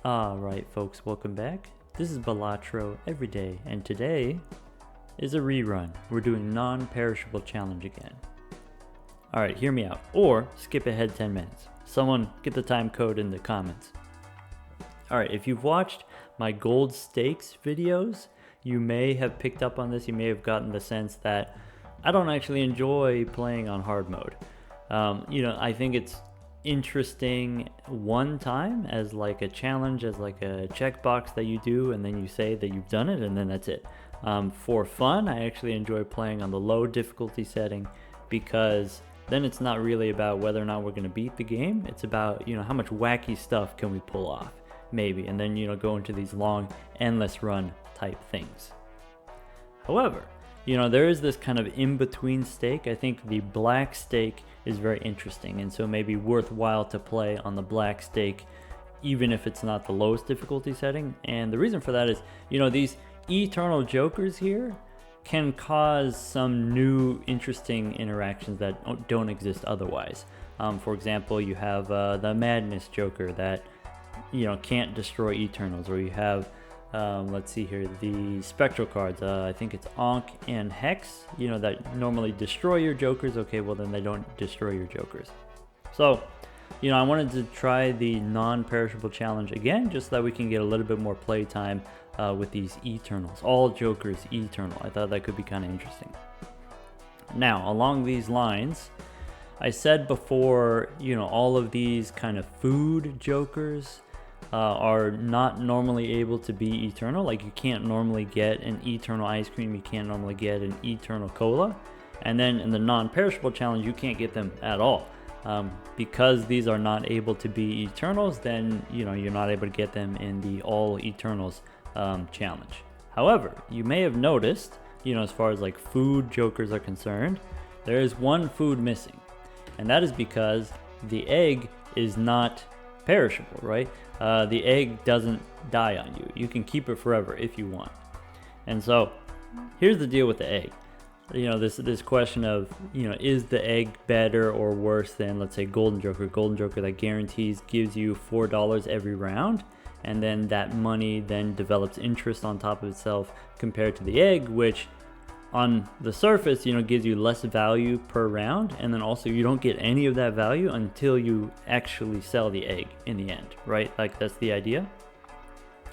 Alright folks, welcome back. This is Balatro everyday, and today is a rerun. We're doing Non-Perishable challenge again. Alright, hear me out, or skip ahead 10 minutes. Someone get the time code in the comments. Alright, if you've watched my gold stakes videos, you may have picked up on this. You may have gotten the sense that I don't actually enjoy playing on hard mode. I think it's interesting one time as like a challenge, as like a checkbox that you do, and then you say that you've done it, and then that's it. For fun, I actually enjoy playing on the low difficulty setting, because then it's not really about whether or not we're going to beat the game. It's about, how much wacky stuff can we pull off, maybe, and then, go into these long, endless run type things. However, there is this kind of in-between stake. I think the black stake is very interesting, and so maybe worthwhile to play on the black stake, even if it's not the lowest difficulty setting. And the reason for that is, these eternal jokers here can cause some new interesting interactions that don't exist otherwise. For example, you have the madness joker that, can't destroy eternals, or you have let's see here, the spectral cards, I think it's Ankh and Hex, that normally destroy your jokers. Okay, well then they don't destroy your jokers. So, I wanted to try the non-perishable challenge again, just so that we can get a little bit more play time with these eternals. All jokers eternal. I thought that could be kind of interesting. Now, along these lines, I said before, all of these kind of food jokers are not normally able to be eternal. Like, you can't normally get an eternal ice cream, you can't normally get an eternal cola, and then in the non-perishable challenge you can't get them at all. Because these are not able to be eternals, then you're not able to get them in the all eternals challenge. However, you may have noticed, as far as like food jokers are concerned, there is one food missing, and that is because the egg is not perishable, right? The egg doesn't die on you. You can keep it forever if you want. And so here's the deal with the egg. This question of, is the egg better or worse than, let's say, Golden Joker that guarantees gives you $4 every round, and then that money then develops interest on top of itself, compared to the egg, which on the surface, gives you less value per round, and then also you don't get any of that value until you actually sell the egg in the end, right? Like, that's the idea.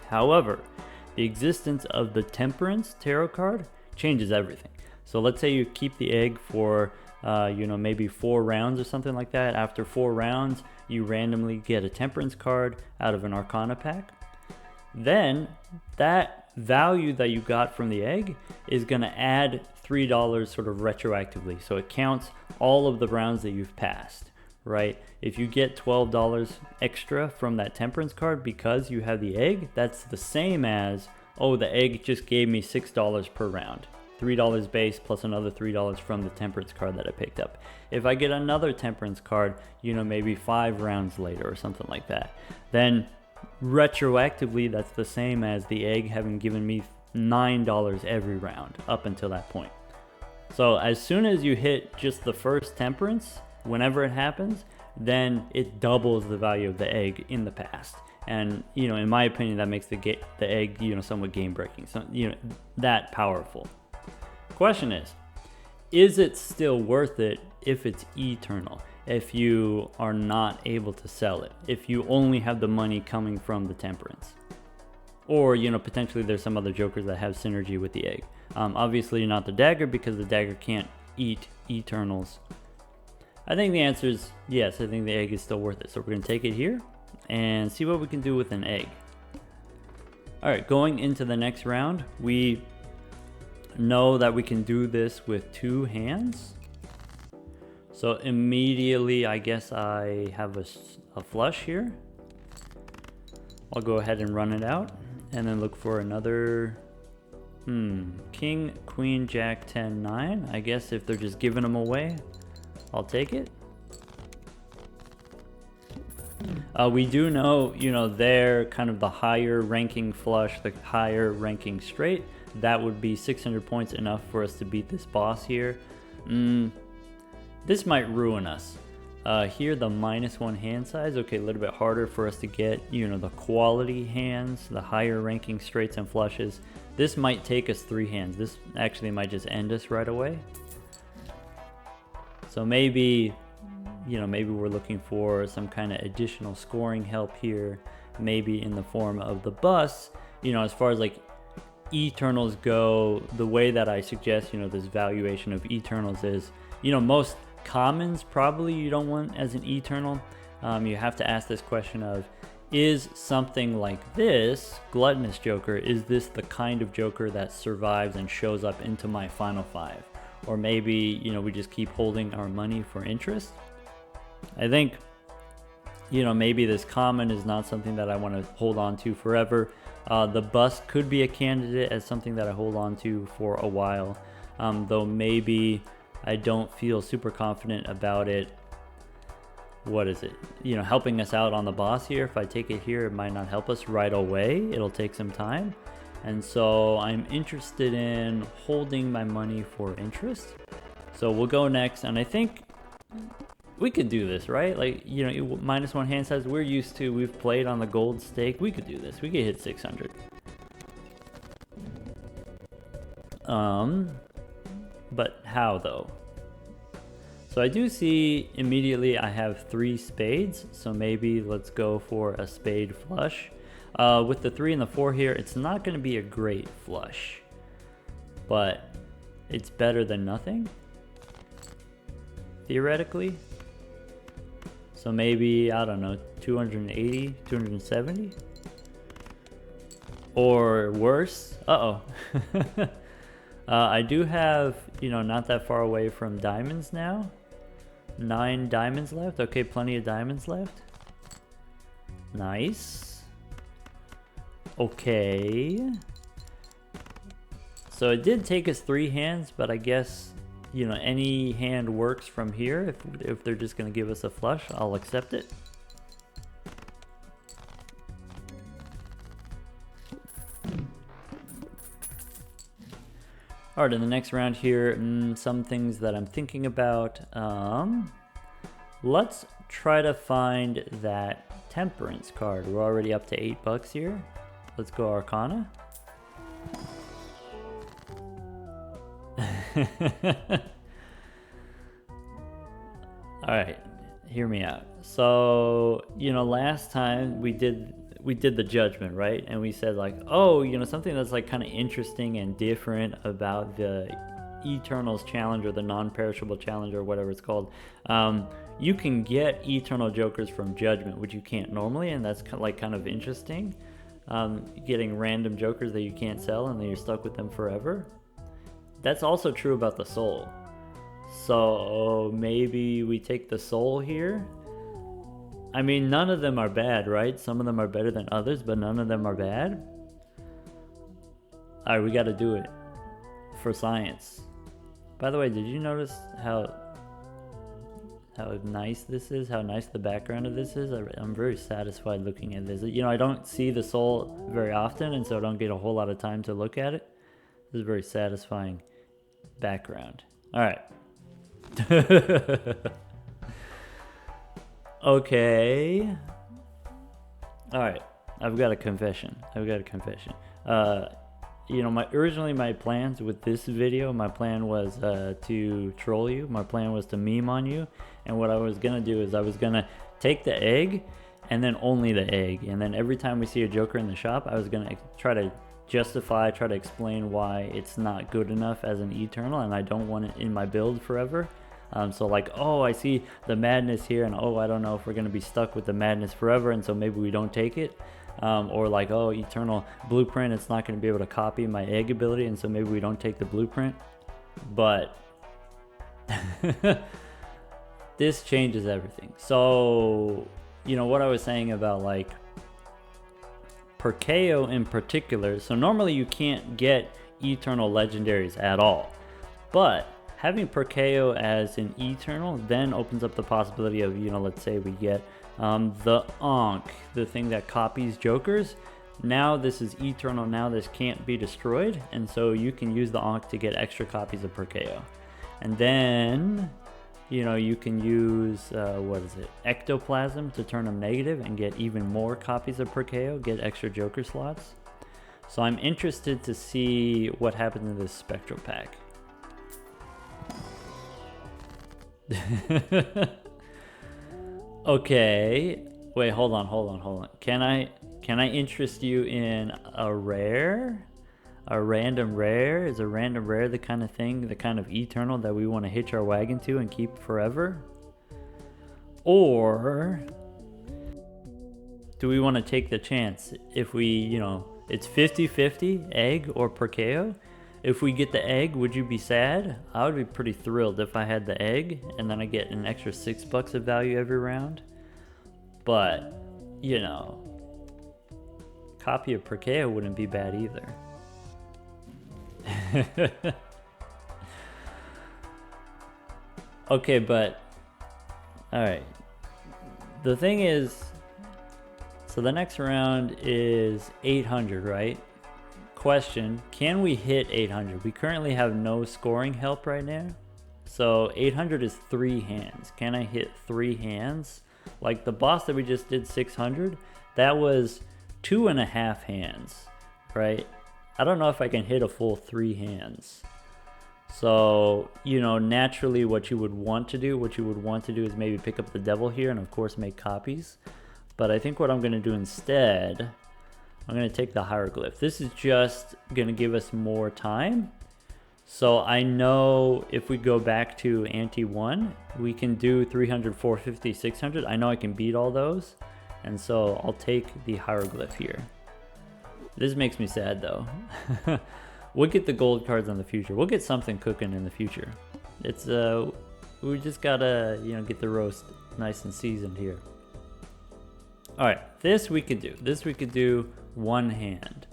However, the existence of the Temperance tarot card changes everything. So let's say you keep the egg for, maybe 4 rounds or something like that. After 4 rounds, you randomly get a Temperance card out of an Arcana pack. Then that value that you got from the egg is going to add $3 sort of retroactively. So it counts all of the rounds that you've passed, right? If you get $12 extra from that Temperance card because you have the egg, that's the same as, oh, the egg just gave me $6 per round. $3 base plus another $3 from the Temperance card that I picked up. If I get another Temperance card, maybe 5 rounds later or something like that, then retroactively that's the same as the egg having given me $9 every round up until that point. So as soon as you hit just the first Temperance, whenever it happens, then it doubles the value of the egg in the past. And in my opinion, that makes the egg somewhat game breaking. So that powerful. Question is it still worth it if it's eternal? If you are not able to sell it, if you only have the money coming from the Temperance, or potentially there's some other jokers that have synergy with the egg. Obviously not the dagger, because the dagger can't eat eternals. I think the answer is yes. I think the egg is still worth it. So we're going to take it here and see what we can do with an egg. Alright, going into the next round, we know that we can do this with 2 hands. So immediately, I guess I have a flush here. I'll go ahead and run it out, and then look for another King, Queen, Jack, 10, 9. I guess if they're just giving them away, I'll take it. We do know, they're kind of the higher ranking flush, the higher ranking straight. That would be 600 points, enough for us to beat this boss here. This might ruin us. Here the -1 hand size, okay, a little bit harder for us to get, you know, the quality hands, the higher ranking straights and flushes. This might take us 3 hands. This actually might just end us right away. So maybe, you know, maybe we're looking for some kind of additional scoring help here, maybe in the form of the bus. You know, as far as like Eternals go, the way that I suggest, you know, this valuation of Eternals is, you know, most commons probably you don't want as an Eternal. You have to ask this question of, is something like this, Gluttonous Joker, is this the kind of Joker that survives and shows up into my final 5? Or maybe, you know, we just keep holding our money for interest. I think, you know, maybe this common is not something that I want to hold on to forever. The bus could be a candidate as something that I hold on to for a while, though maybe I don't feel super confident about it. What is it? You know, helping us out on the boss here. If I take it here, it might not help us right away. It'll take some time. And so I'm interested in holding my money for interest. So we'll go next, and I think we could do this, right? Like, you know, -1 hand size, we're used to, we've played on the gold stake. We could do this. We could hit 600. But how though? So I do see immediately I have 3 spades. So maybe let's go for a spade flush. With the 3 and the 4 here, it's not going to be a great flush, but it's better than nothing, theoretically. So maybe, I don't know, 280, 270? Or worse. Uh-oh. I do have, you know, not that far away from diamonds now. 9 diamonds left. Okay, plenty of diamonds left. Nice. Okay. So it did take us 3 hands, but I guess, you know, any hand works from here. If they're just going to give us a flush, I'll accept it. All right, in the next round here, some things that I'm thinking about. Let's try to find that Temperance card. We're already up to $8 here. Let's go Arcana. Alright, hear me out. So, you know, last time we did the judgment, right? And we said like, oh, you know, something that's like kind of interesting and different about the Eternals challenge or the non-perishable challenge or whatever it's called. You can get Eternal Jokers from Judgment, which you can't normally, and that's kind of interesting. Getting random Jokers that you can't sell and then you're stuck with them forever. That's also true about the Soul. So maybe we take the Soul here. I mean, none of them are bad, right? Some of them are better than others, but none of them are bad. Alright, we gotta do it for science. By the way, did you notice how nice this is? How nice the background of this is? I'm very satisfied looking at this. You know, I don't see the Soul very often, and so I don't get a whole lot of time to look at it. This is a very satisfying background. Alright. Okay. Alright. I've got a confession. You know, originally my plans with this video, my plan was to troll you. My plan was to meme on you. And what I was going to do is I was going to take the egg and then only the egg. And then every time we see a Joker in the shop, I was going to try to try to explain why it's not good enough as an Eternal and I don't want it in my build forever. So like, oh, I see the madness here and oh, I don't know if we're going to be stuck with the madness forever and so maybe we don't take it. Or like, oh, Eternal Blueprint, it's not going to be able to copy my egg ability and so maybe we don't take the Blueprint. But this changes everything. So, you know, what I was saying about like Perkeo in particular, so normally you can't get Eternal Legendaries at all. But having Perkeo as an Eternal then opens up the possibility of, you know, let's say we get the Ankh, the thing that copies Jokers. Now this is Eternal, now this can't be destroyed, and so you can use the Ankh to get extra copies of Perkeo. And then you know, you can use, what is it, ectoplasm to turn them negative and get even more copies of Perkeo, get extra Joker slots. So I'm interested to see what happens in this Spectral pack. Okay, wait, hold on. Can I interest you in a rare? A random rare? Is a random rare the kind of thing, the kind of eternal that we want to hitch our wagon to and keep forever? Or do we want to take the chance if we, you know, it's 50-50 egg or Perkeo? If we get the egg, would you be sad? I would be pretty thrilled if I had the egg and then I get an extra $6 of value every round. But, you know, copy of Perkeo wouldn't be bad either. Okay, but alright. The thing is, so the next round is 800, right? Question, can we hit 800? We currently have no scoring help right now. So 800 is 3 hands. Can I hit 3 hands? Like the boss that we just did 600, that was 2.5 hands, right? I don't know if I can hit a full 3 hands. So, you know, naturally what you would want to do is maybe pick up the devil here and of course make copies. But I think what I'm going to do instead, I'm going to take the hieroglyph. This is just going to give us more time. So I know if we go back to ante 1, we can do 300, 450, 600. I know I can beat all those. And so I'll take the hieroglyph here. This makes me sad though. We'll get the gold cards in the future. We'll get something cooking in the future. It's we just gotta, you know, get the roast nice and seasoned here. All right, this we could do. This we could do 1 hand.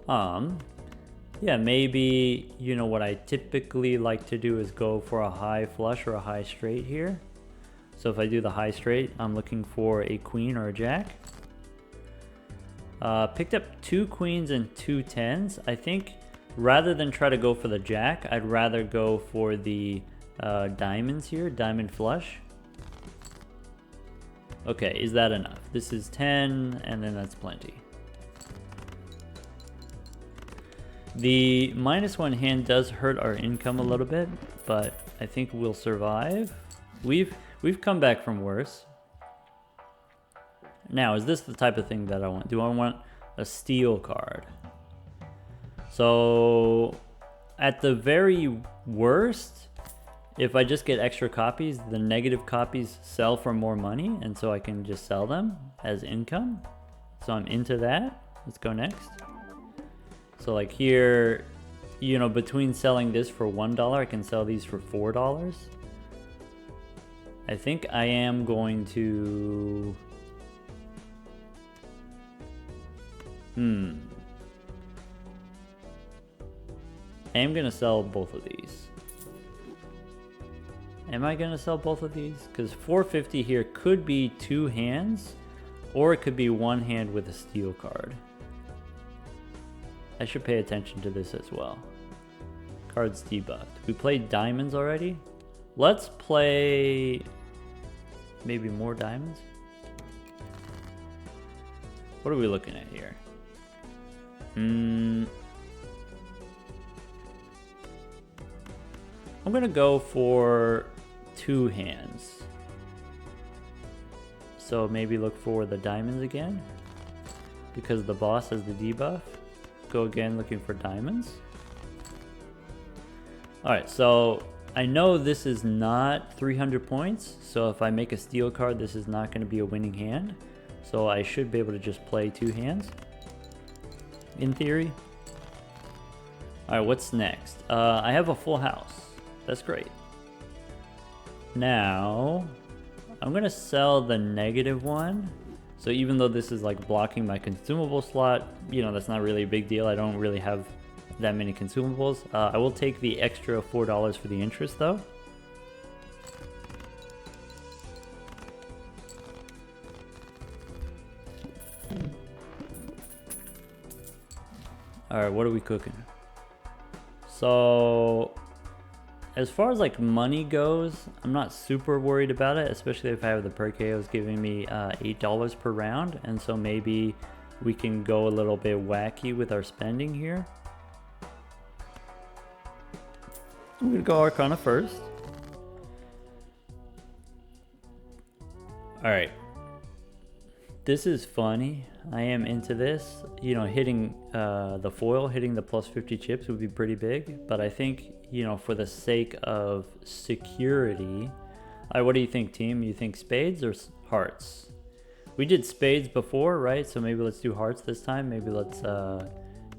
Yeah, maybe, you know, what I typically like to do is go for a high flush or a high straight here. So if I do the high straight, I'm looking for a queen or a jack. Picked up 2 queens and 2 tens. I think rather than try to go for the jack, I'd rather go for the diamonds here, diamond flush. Okay, is that enough? This is 10, and then that's plenty. The -1 hand does hurt our income a little bit, but I think we'll survive. We've come back from worse. Now, is this the type of thing that I want? Do I want a steal card? So, at the very worst, if I just get extra copies, the negative copies sell for more money, and so I can just sell them as income. So I'm into that. Let's go next. So like here, you know, between selling this for $1, I can sell these for $4. I think I am going to... I am gonna sell both of these. Am I gonna sell both of these? Because 450 here could be 2 hands, or it could be 1 hand with a steal card. I should pay attention to this as well. Cards debuffed. We played diamonds already. Let's play maybe more diamonds. What are we looking at here? I'm gonna go for 2 hands. So maybe look for the diamonds again, because the boss has the debuff. Go again looking for diamonds. Alright, so I know this is not 300 points, so if I make a steal card, this is not going to be a winning hand. So I should be able to just play 2 hands, in theory. Alright, what's next? I have a full house. That's great. Now, I'm going to sell the -1. So even though this is like blocking my consumable slot, you know, that's not really a big deal. I don't really have that many consumables. I will take the extra $4 for the interest though. Alright, what are we cooking? So as far as like money goes, I'm not super worried about it, especially if I have the Perkeos giving me $8 per round, and so maybe we can go a little bit wacky with our spending here. I'm gonna go Arcana first. Alright. This is funny. I am into this. You know, hitting the foil, hitting the plus 50 chips would be pretty big, but I think, you know, for the sake of security. Alright, what do you think, team? You think spades or hearts? We did spades before, right? So maybe let's do hearts this time. Maybe let's,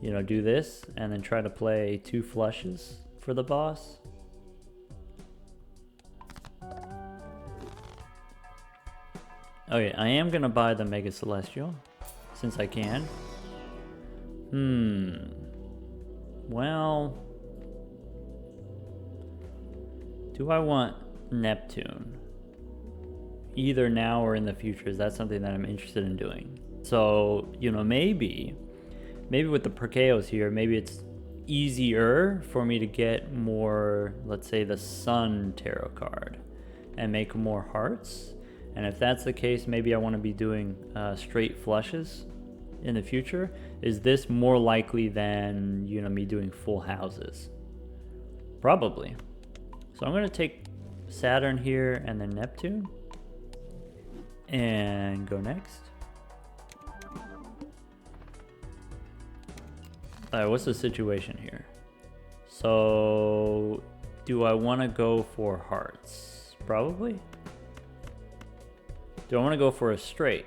you know, do this and then try to play 2 flushes for the boss. Okay, I am gonna buy the Mega Celestial since I can. Well, do I want Neptune? Either now or in the future. Is that something that I'm interested in doing? So, you know, maybe with the Perkeos here, maybe it's easier for me to get more, let's say, the Sun Tarot card and make more hearts. And if that's the case, maybe I want to be doing straight flushes in the future. Is this more likely than, you know, me doing full houses? Probably. So I'm going to take Saturn here and then Neptune and go next. Alright, what's the situation here? So do I want to go for hearts? Probably. Do I want to go for a straight?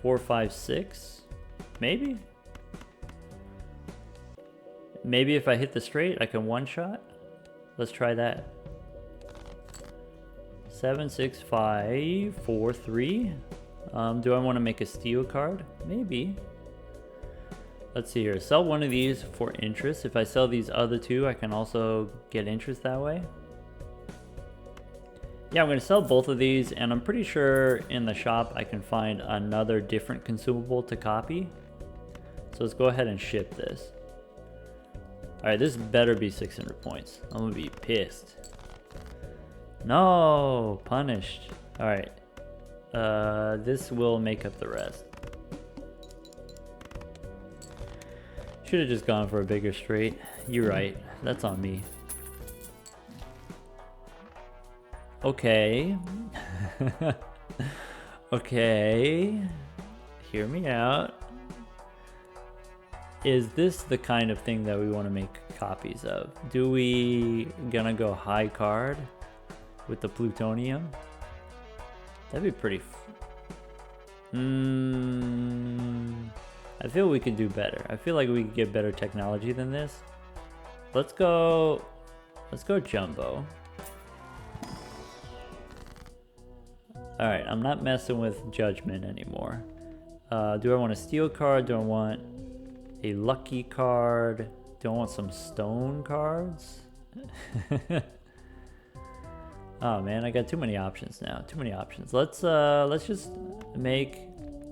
4, 5, 6? Maybe? Maybe if I hit the straight, I can one-shot? Let's try that. 7, 6, 5, 4, 3. Do I want to make a steel card? Maybe. Let's see here. Sell one of these for interest. If I sell these other 2, I can also get interest that way. Yeah, I'm going to sell both of these, and I'm pretty sure in the shop I can find another different consumable to copy. So let's go ahead and ship this. Alright, this better be 600 points. I'm going to be pissed. No! Punished. Alright. This will make up the rest. Should have just gone for a bigger straight. You're right. That's on me. Okay. Okay. Hear me out. Is this the kind of thing that we want to make copies of? Do we gonna go high card with the plutonium? That'd be pretty I feel we could do better. I feel like we could get better technology than this. Let's go jumbo. Alright, I'm not messing with judgment anymore. Do I want a steel card? Do I want a lucky card? Do I want some stone cards? Oh man, I got too many options now. Too many options. Let's just make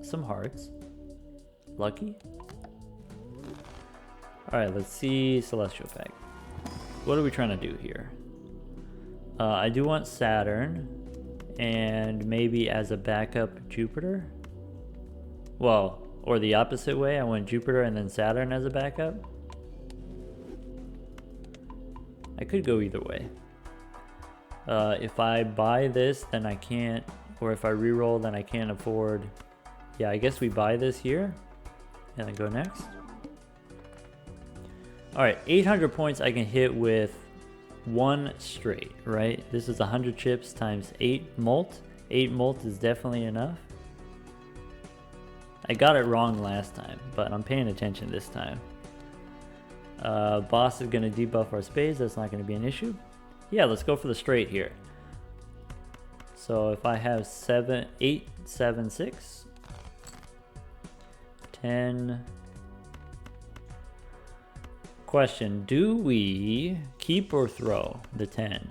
some hearts. Lucky? Alright, let's see Celestial Pack. What are we trying to do here? I do want Saturn. And maybe as a backup Jupiter? Well, or the opposite way, I want Jupiter and then Saturn as a backup. I could go either way. If I buy this, then I can't, or if I reroll, then I can't afford. Yeah, I guess we buy this here and then go next. Alright, 800 points I can hit with 1 straight, right? This is 100 chips times 8 molt. 8 molt is definitely enough. I got it wrong last time, but I'm paying attention this time. Boss is going to debuff our spades. That's not going to be an issue. Yeah, let's go for the straight here. So if I have 7, 8, 7, 6, 10. Question, do we keep or throw the 10?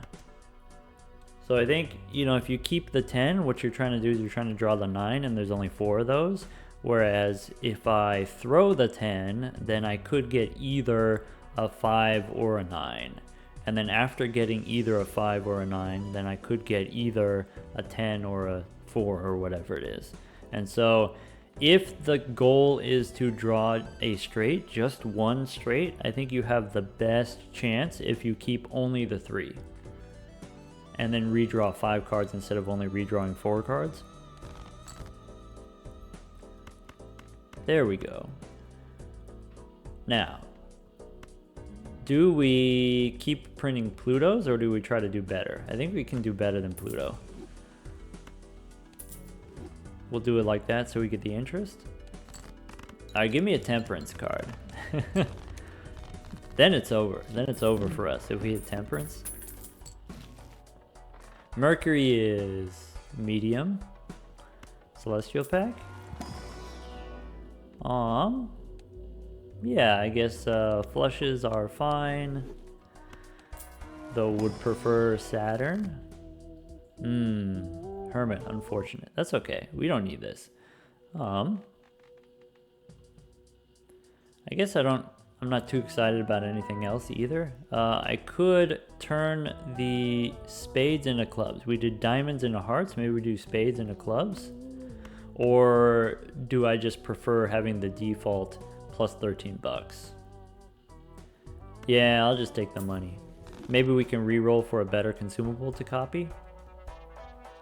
So I think, you know, if you keep the 10, what you're trying to do is you're trying to draw the 9, and there's only 4 of those. Whereas if I throw the 10, then I could get either a 5 or a 9. And then after getting either a 5 or a 9, then I could get either a 10 or a 4 or whatever it is. And so if the goal is to draw a straight, just one straight, I think you have the best chance if you keep only the 3. And then redraw 5 cards instead of only redrawing 4 cards. There we go. Now, do we keep printing Plutos or do we try to do better? I think we can do better than Pluto. We'll do it like that so we get the interest. Alright, give me a Temperance card. Then it's over. Then it's over for us if we hit Temperance. Mercury is medium. Celestial pack. Yeah, I guess flushes are fine. Though would prefer Saturn. Hermit, unfortunate. That's okay. We don't need this. I guess I'm not too excited about anything else either. I could turn the spades into clubs. We did diamonds into hearts. Maybe we do spades into clubs. Or do I just prefer having the default plus 13 bucks? Yeah, I'll just take the money. Maybe we can re-roll for a better consumable to copy.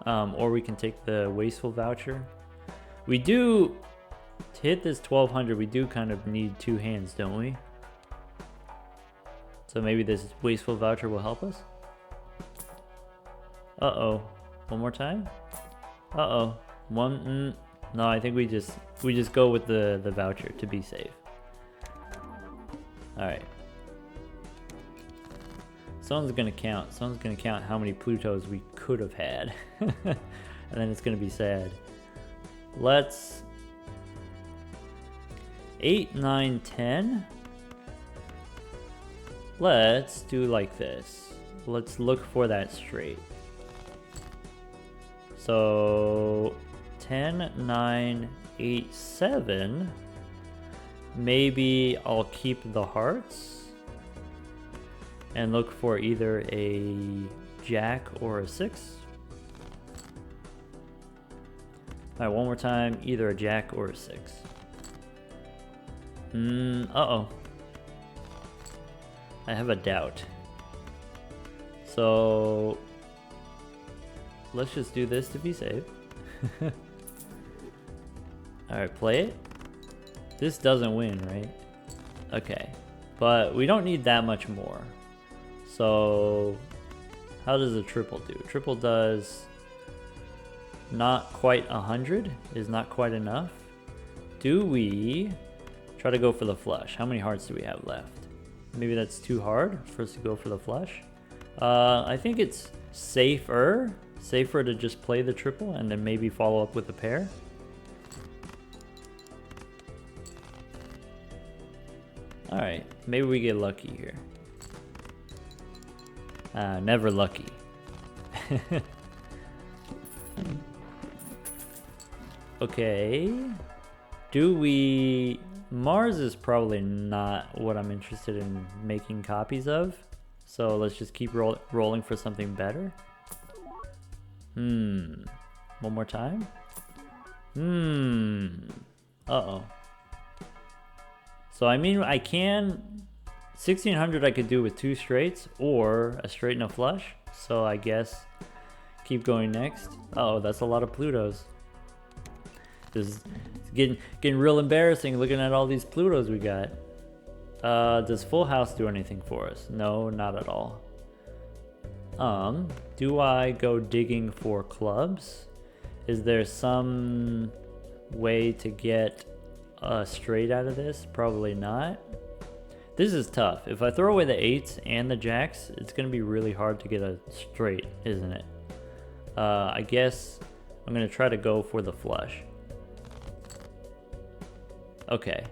Or we can take the wasteful voucher. We do, to hit this 1200, we do kind of need 2 hands, don't we? So maybe this wasteful voucher will help us. Uh-oh. One more time? Uh-oh. No, I think we just go with the voucher to be safe. Alright. Someone's gonna count. Someone's gonna count how many Plutos we could have had. And then it's gonna be sad. Let's 8, 9, 10. Let's do like this. Let's look for that straight. So 10, 9, 8, 7. Maybe I'll keep the hearts and look for either a jack or a 6. Alright, one more time, either a jack or a 6. Uh-oh. I have a doubt. So let's just do this to be safe. Alright, play it. This doesn't win, right? Okay. But we don't need that much more. So how does a triple do? Triple does not quite 100, is not quite enough. Do we try to go for the flush? How many hearts do we have left? Maybe that's too hard for us to go for the flush. I think it's safer to just play the triple and then maybe follow up with a pair. Alright, maybe we get lucky here. Never lucky. Okay. Do we... Mars is probably not what I'm interested in making copies of. So let's just keep rolling for something better. One more time. Uh-oh. So I mean, I can... 1600 I could do with 2 straights or a straight and a flush. So I guess keep going next. Uh oh, that's a lot of Plutos. This is getting real embarrassing looking at all these Plutos we got. Does Full House do anything for us? No, not at all. Do I go digging for clubs? Is there some way to get a straight out of this? Probably not. This is tough. If I throw away the 8s and the jacks, it's going to be really hard to get a straight, isn't it? I guess I'm going to try to go for the flush. Okay.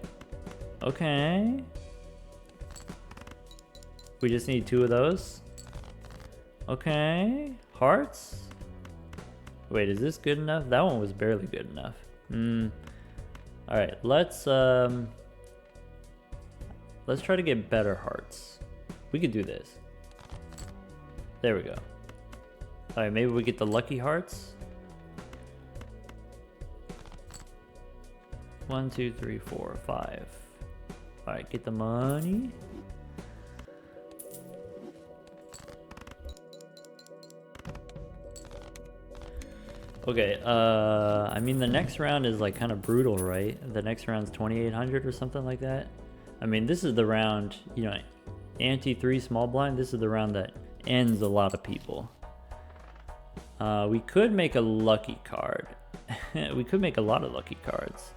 Okay. We just need 2 of those. Okay. Hearts? Wait, is this good enough? That one was barely good enough. Alright, let's try to get better hearts. We could do this. There we go. All right, maybe we get the lucky hearts. 1, 2, 3, 4, 5. All right, get the money. Okay, I mean the next round is like kind of brutal, right? The next round's 2,800 or something like that. I mean, this is the round, you know, ante 3 small blind. This is the round that ends a lot of people. We could make a lucky card. We could make a lot of lucky cards.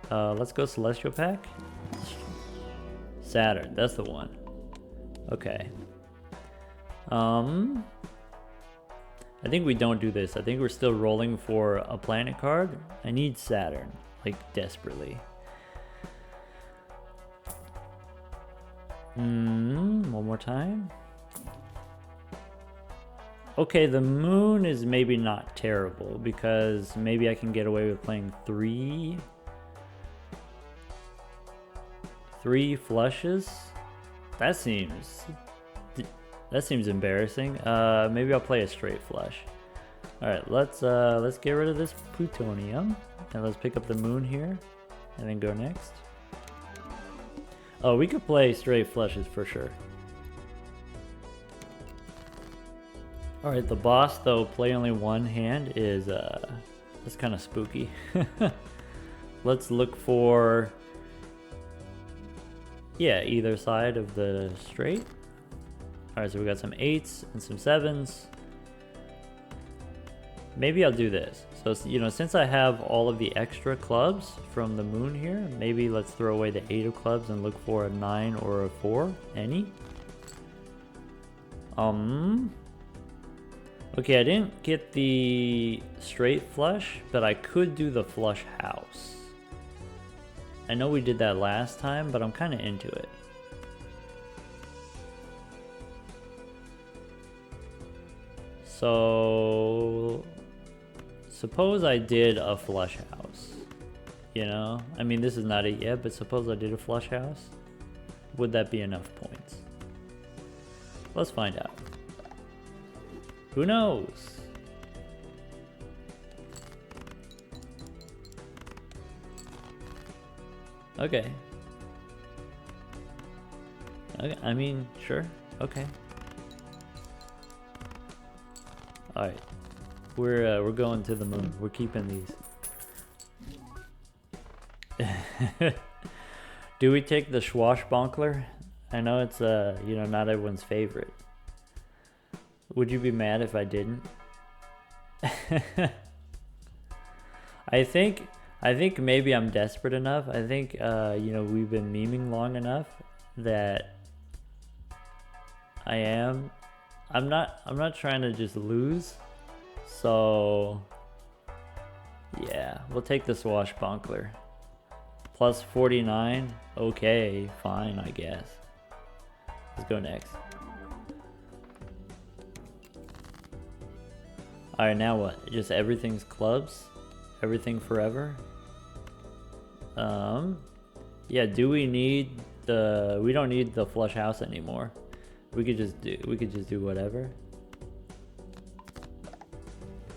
Let's go Celestial Pack. Saturn, that's the one. Okay. I think we don't do this. I think we're still rolling for a planet card. I need Saturn, like desperately. One more time. Okay, the moon is maybe not terrible because maybe I can get away with playing three flushes. That seems embarrassing. Maybe I'll play a straight flush. All right, let's get rid of this plutonium and let's pick up the moon here and then go next. Oh, we could play straight flushes for sure. All right, the boss though, play only one hand is that's kind of spooky. Let's look for, yeah, either side of the straight. All right, so we got some 8s and some 7s. Maybe I'll do this. So, you know, since I have all of the extra clubs from the moon here, maybe let's throw away the 8 of clubs and look for a 9 or a 4, any. Okay, I didn't get the straight flush, but I could do the flush house. I know we did that last time, but I'm kind of into it. So, suppose I did a flush house, you know? I mean, this is not it yet, but suppose I did a flush house. Would that be enough points? Let's find out. Who knows? Okay. Okay, I mean, sure. Okay. All right, we're going to the moon. We're keeping these. Do we take the swashbuckler? I know it's you know, not everyone's favorite. Would you be mad if I didn't? I think maybe I'm desperate enough. I think you know, we've been memeing long enough that I'm not trying to just lose. So yeah, we'll take the swashbuckler. Plus 49. Okay, fine, I guess. Let's go next. Alright, now what? Just everything's clubs? Everything forever? Yeah, do we need the, we don't need the flush house anymore. We could just do whatever.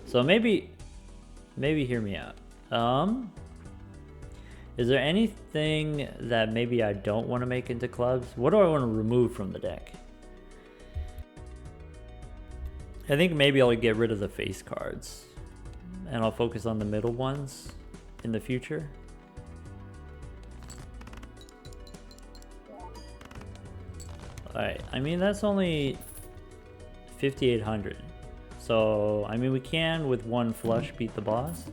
So maybe hear me out. Is there anything that maybe I don't want to make into clubs? What do I want to remove from the deck? I think maybe I'll get rid of the face cards and I'll focus on the middle ones in the future. Alright, I mean, that's only 5,800. So, I mean, we can, with one flush, beat the boss.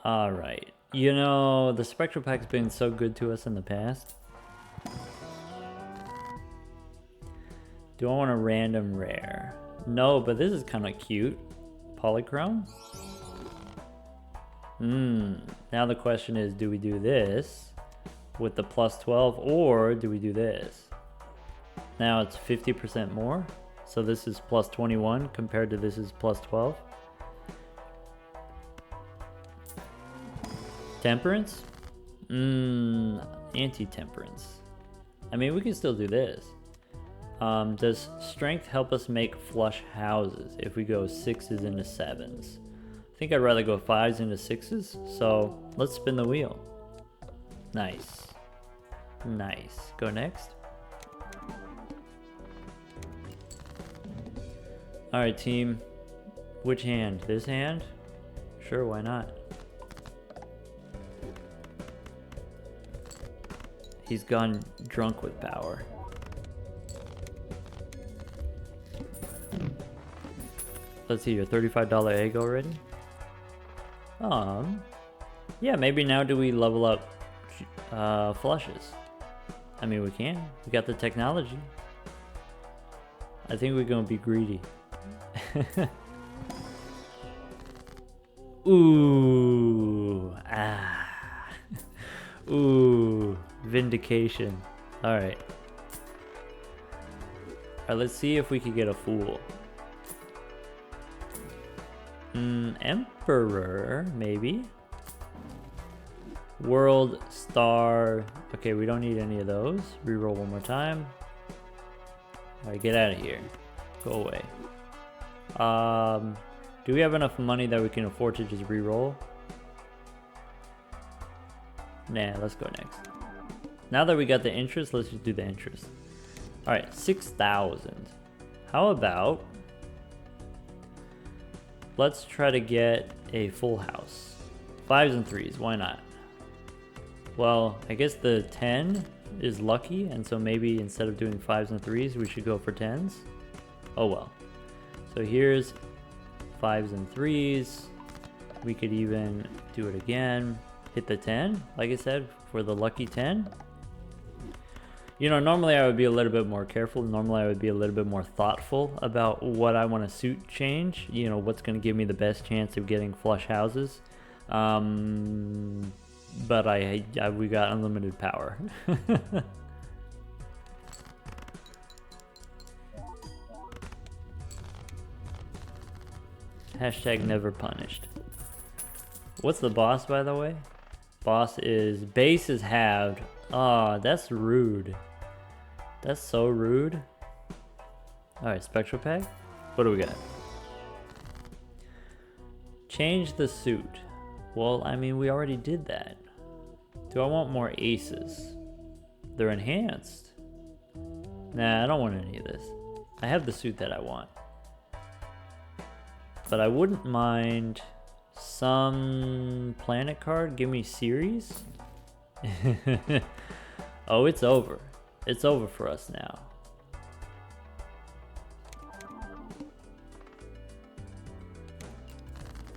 Alright. You know, the Spectral Pack's been so good to us in the past. Do I want a random rare? No, but this is kind of cute. Polychrome? Now the question is, do we do this with the plus 12, or do we do this? Now it's 50% more. So this is plus 21 compared to this is plus 12. Temperance? Anti-temperance. I mean, we can still do this. Does strength help us make flush houses if we go 6s into 7s? I think I'd rather go 5s into 6s, so let's spin the wheel. Nice. Nice. Go next. Alright, team. Which hand? This hand? Sure, why not? He's gone drunk with power. Let's see, your $35 egg already? Yeah, maybe now do we level up flushes? I mean, we can. We got the technology. I think we're gonna be greedy. Ooh, ooh, vindication. All right. Let's see if we can get a fool. Emperor, maybe. World star. Okay, we don't need any of those. Reroll one more time. All right, get out of here. Go away. Do we have enough money that we can afford to just reroll? Nah, let's go next. Now that we got the interest, let's just do the interest. All right, 6,000. How about let's try to get a full house. 5s and 3s, why not? Well, I guess the 10 is lucky, and so maybe instead of doing 5s and 3s, we should go for 10s. Oh well. So here's 5s and 3s. We could even do it again. Hit the 10, like I said, for the lucky 10. You know, normally I would be a little bit more careful. Normally I would be a little bit more thoughtful about what I want to suit change. You know, what's going to give me the best chance of getting flush houses. But we got unlimited power. Hashtag never punished. What's the boss, by the way? Boss is base is halved. Ah, that's rude. That's so rude. Alright, Spectral Pack. What do we got? Change the suit. Well, I mean, we already did that. Do I want more aces? They're enhanced. Nah, I don't want any of this. I have the suit that I want. But I wouldn't mind some planet card. Give me series. Oh, it's over. It's over for us now.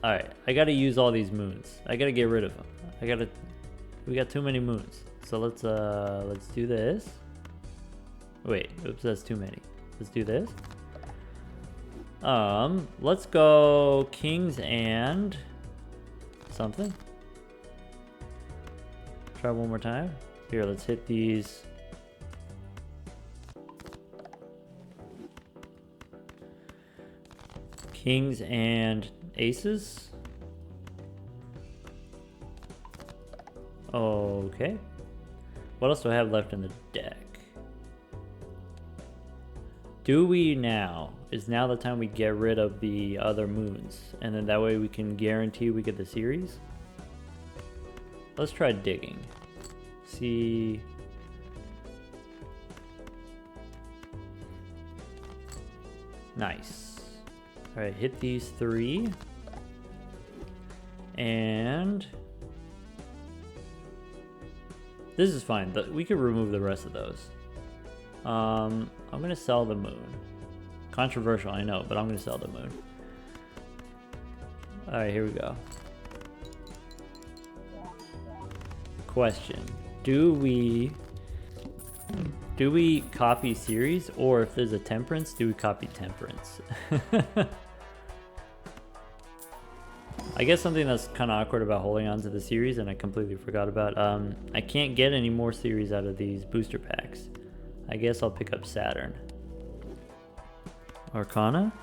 Alright, I gotta use all these moons. I gotta get rid of them. We got too many moons. So let's do this. Wait, oops, that's too many. Let's do this. Let's go kings and something. Try one more time. Here, let's hit these. Kings and aces. Okay. What else do I have left in the deck? Do we now? Is now the time we get rid of the other moons? And then that way we can guarantee we get the series? Let's try digging. See. Nice. Alright, hit these 3. And this is fine. We could remove the rest of those. I'm gonna sell the moon. Controversial, I know, but I'm gonna sell the moon. Alright, here we go. Question. Do we copy series, or if there's a temperance, do we copy temperance? I guess something that's kind of awkward about holding on to the series, and I completely forgot about, I can't get any more series out of these booster packs. I guess I'll pick up Saturn. Arcana?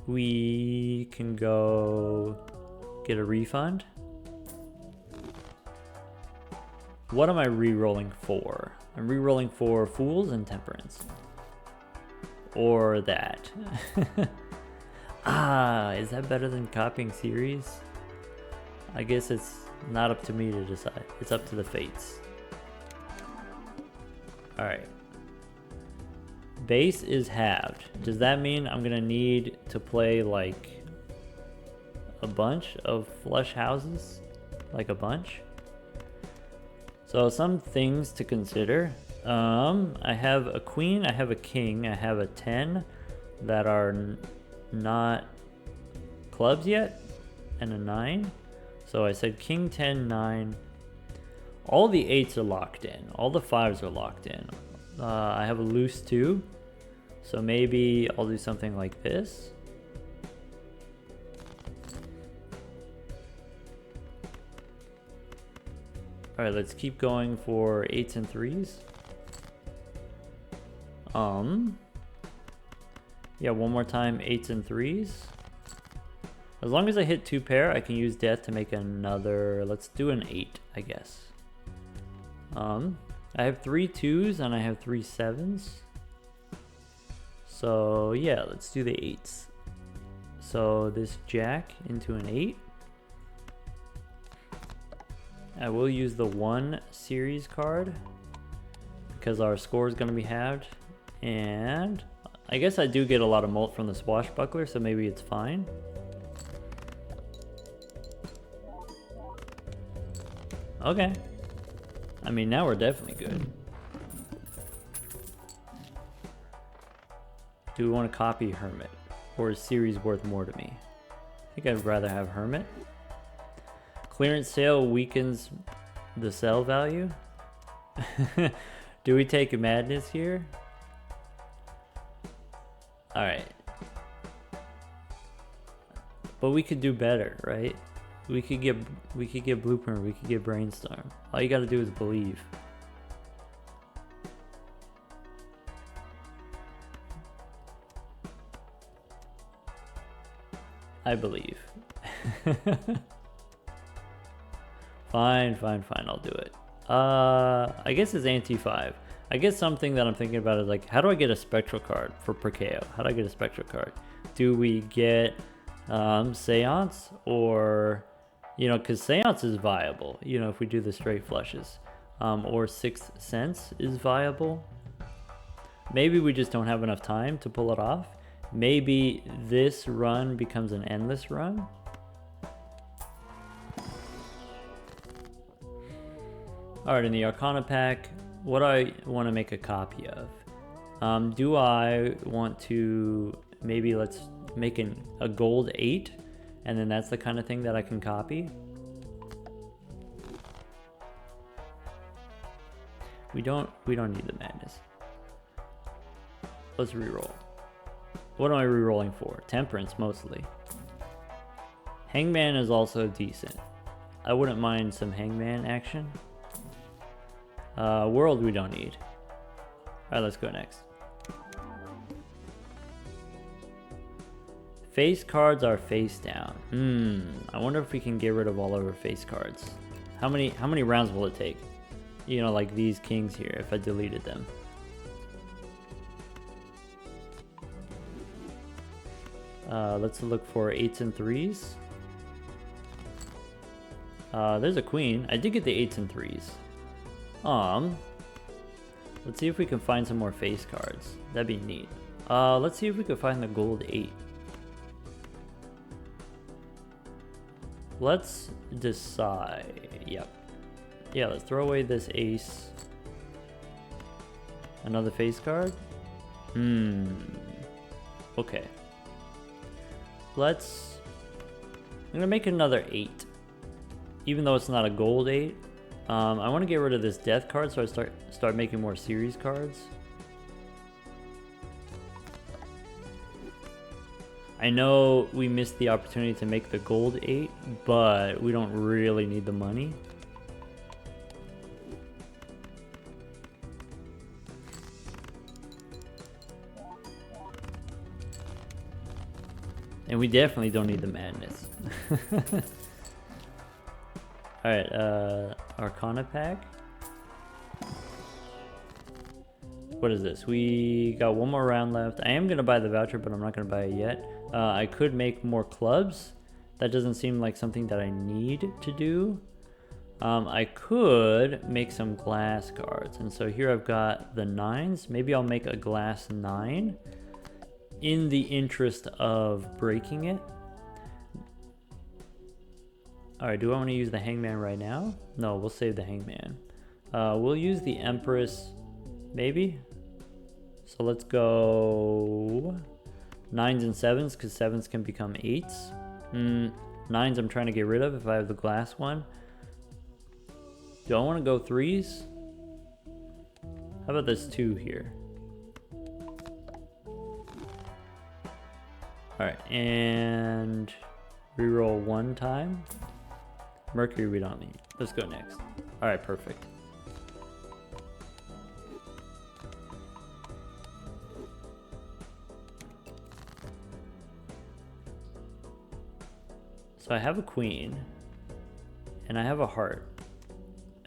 We can go get a refund. What am I re-rolling for? I'm re-rolling for Fools and Temperance. Or that. Ah, is that better than copying series? I guess it's not up to me to decide. It's up to the fates. Alright. Base is halved. Does that mean I'm gonna need to play like a bunch of flush houses? Like a bunch? So some things to consider. I have a queen, I have a king, I have a 10 that are not clubs yet, and a 9. So I said king, 10, 9. All the 8s are locked in. All the 5s are locked in. I have a loose 2. So maybe I'll do something like this. Alright, let's keep going for 8s and 3s. Yeah, one more time, 8s and 3s. As long as I hit 2 pair, I can use death to make another, let's do an 8, I guess. I have 3 2s and I have 3 7s. So yeah, let's do the 8s. So this jack into an 8. I will use the 1 series card because our score is going to be halved. And I guess I do get a lot of mult from the swashbuckler, so maybe it's fine. Okay. I mean, now we're definitely good. Do we want to copy Hermit? Or is series worth more to me? I think I'd rather have Hermit. Clearance sale weakens the sell value. Do we take Madness here? Alright. But we could do better, right? We could get Blueprint, we could get Brainstorm. All you gotta do is believe. I believe. Fine, I'll do it. I guess it's anti-5. I guess something that I'm thinking about is like, how do I get a spectral card for Perkeo? How do I get a spectral card? Do we get Seance, or, you know, because Seance is viable, you know, if we do the straight flushes. Or Sixth Sense is viable. Maybe we just don't have enough time to pull it off. Maybe this run becomes an endless run. Alright, in the Arcana pack, what do I want to make a copy of? Do I want to, maybe let's make a gold 8, and then that's the kind of thing that I can copy? We don't need the madness. Let's reroll. What am I rerolling for? Temperance mostly. Hangman is also decent. I wouldn't mind some Hangman action. World we don't need. Alright, let's go next. Face cards are face down. I wonder if we can get rid of all of our face cards. How many rounds will it take? You know, like these kings here, if I deleted them. Let's look for 8s and 3s. There's a queen. I did get the 8s and 3s. Let's see if we can find some more face cards. That'd be neat. Let's see if we can find the gold 8. Let's decide. Yep. Yeah, let's throw away this ace. Another face card? Okay. I'm gonna make another 8. Even though it's not a gold 8. I want to get rid of this death card, so I start making more series cards. I know we missed the opportunity to make the gold 8, but we don't really need the money. And we definitely don't need the madness. Alright, Arcana pack. What is this? We got one more round left. I am going to buy the voucher, but I'm not going to buy it yet. I could make more clubs. That doesn't seem like something that I need to do. I could make some glass cards. And so here I've got the 9s. Maybe I'll make a glass 9 in the interest of breaking it. Alright, do I want to use the hangman right now? No, we'll save the hangman. We'll use the empress, maybe? So let's go 9s and 7s, because 7s can become 8s. 9s I'm trying to get rid of if I have the glass one. Do I want to go 3s? How about this 2 here? Alright, and reroll 1 time. Mercury we don't need. Let's go next. Alright, perfect. So I have a queen, and I have a heart.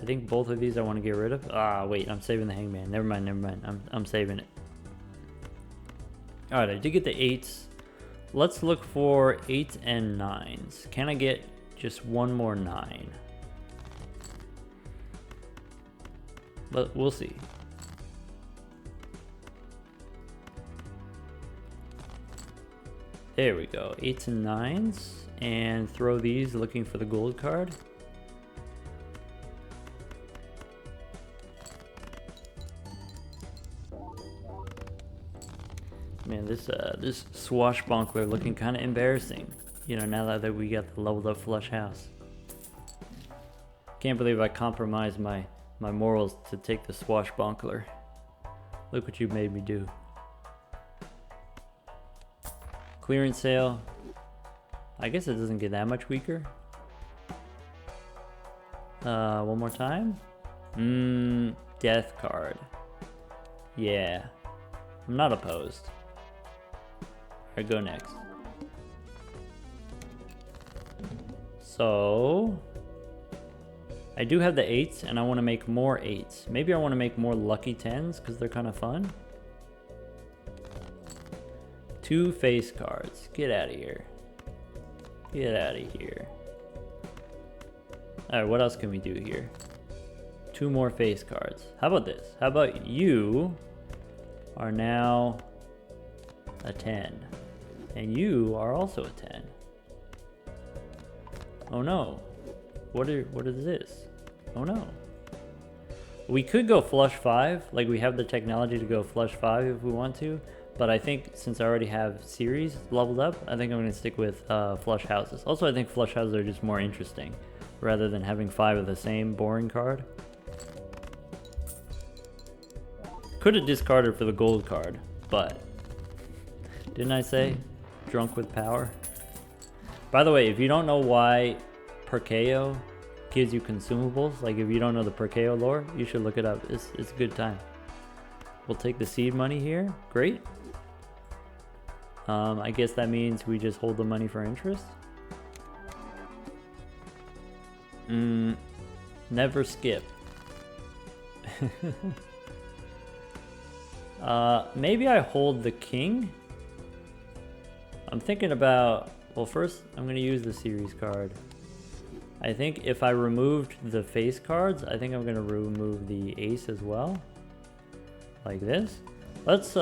I think both of these I want to get rid of. Ah, wait, I'm saving the hangman. Never mind. I'm saving it. Alright, I did get the 8s. Let's look for 8s and 9s. Can I get just one more 9? But we'll see. There we go. 8s and 9s. And throw these looking for the gold card. Man, this swashbuckler looking kind of embarrassing. You know, now that we got the leveled up flush house. Can't believe I compromised my morals to take the swashbuckler. Look what you made me do. Clearance sale. I guess it doesn't get that much weaker. One more time. Death card. Yeah. I'm not opposed. Alright, go next. So I do have the 8s and I want to make more 8s. Maybe I want to make more lucky 10s because they're kind of fun. 2 face cards. Get out of here. Get out of here. Alright, what else can we do here? 2 more face cards. How about this? How about you are now a 10. And you are also a 10. Oh no. What is this? Oh no. We could go flush 5. Like, we have the technology to go flush 5 if we want to. But I think since I already have series leveled up, I think I'm going to stick with flush houses. Also, I think flush houses are just more interesting rather than having 5 of the same boring card. Could have discarded for the gold card, but didn't I say drunk with power? By the way, if you don't know why Perkeo gives you consumables, like if you don't know the Perkeo lore, you should look it up. It's a good time. We'll take the seed money here. Great. I guess that means we just hold the money for interest. Never skip. Maybe I hold the king. I'm thinking about, well, first I'm going to use the series card. I think if I removed the face cards, I think I'm going to remove the ace as well. Like this. Let's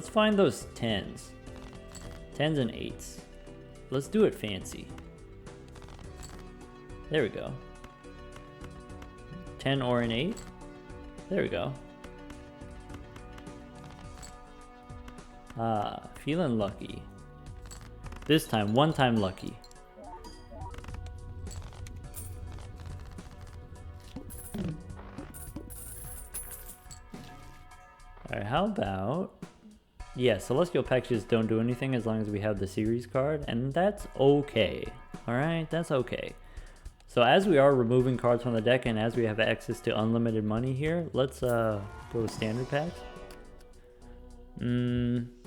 find those 10s. 10s and 8s. Let's do it fancy. There we go. 10 or an 8. There we go. Ah, feeling lucky. This time, one time lucky. Alright, how about... Yeah, Celestial packages don't do anything as long as we have the series card, and that's okay. Alright, that's okay. So as we are removing cards from the deck and as we have access to unlimited money here, let's go with standard packs.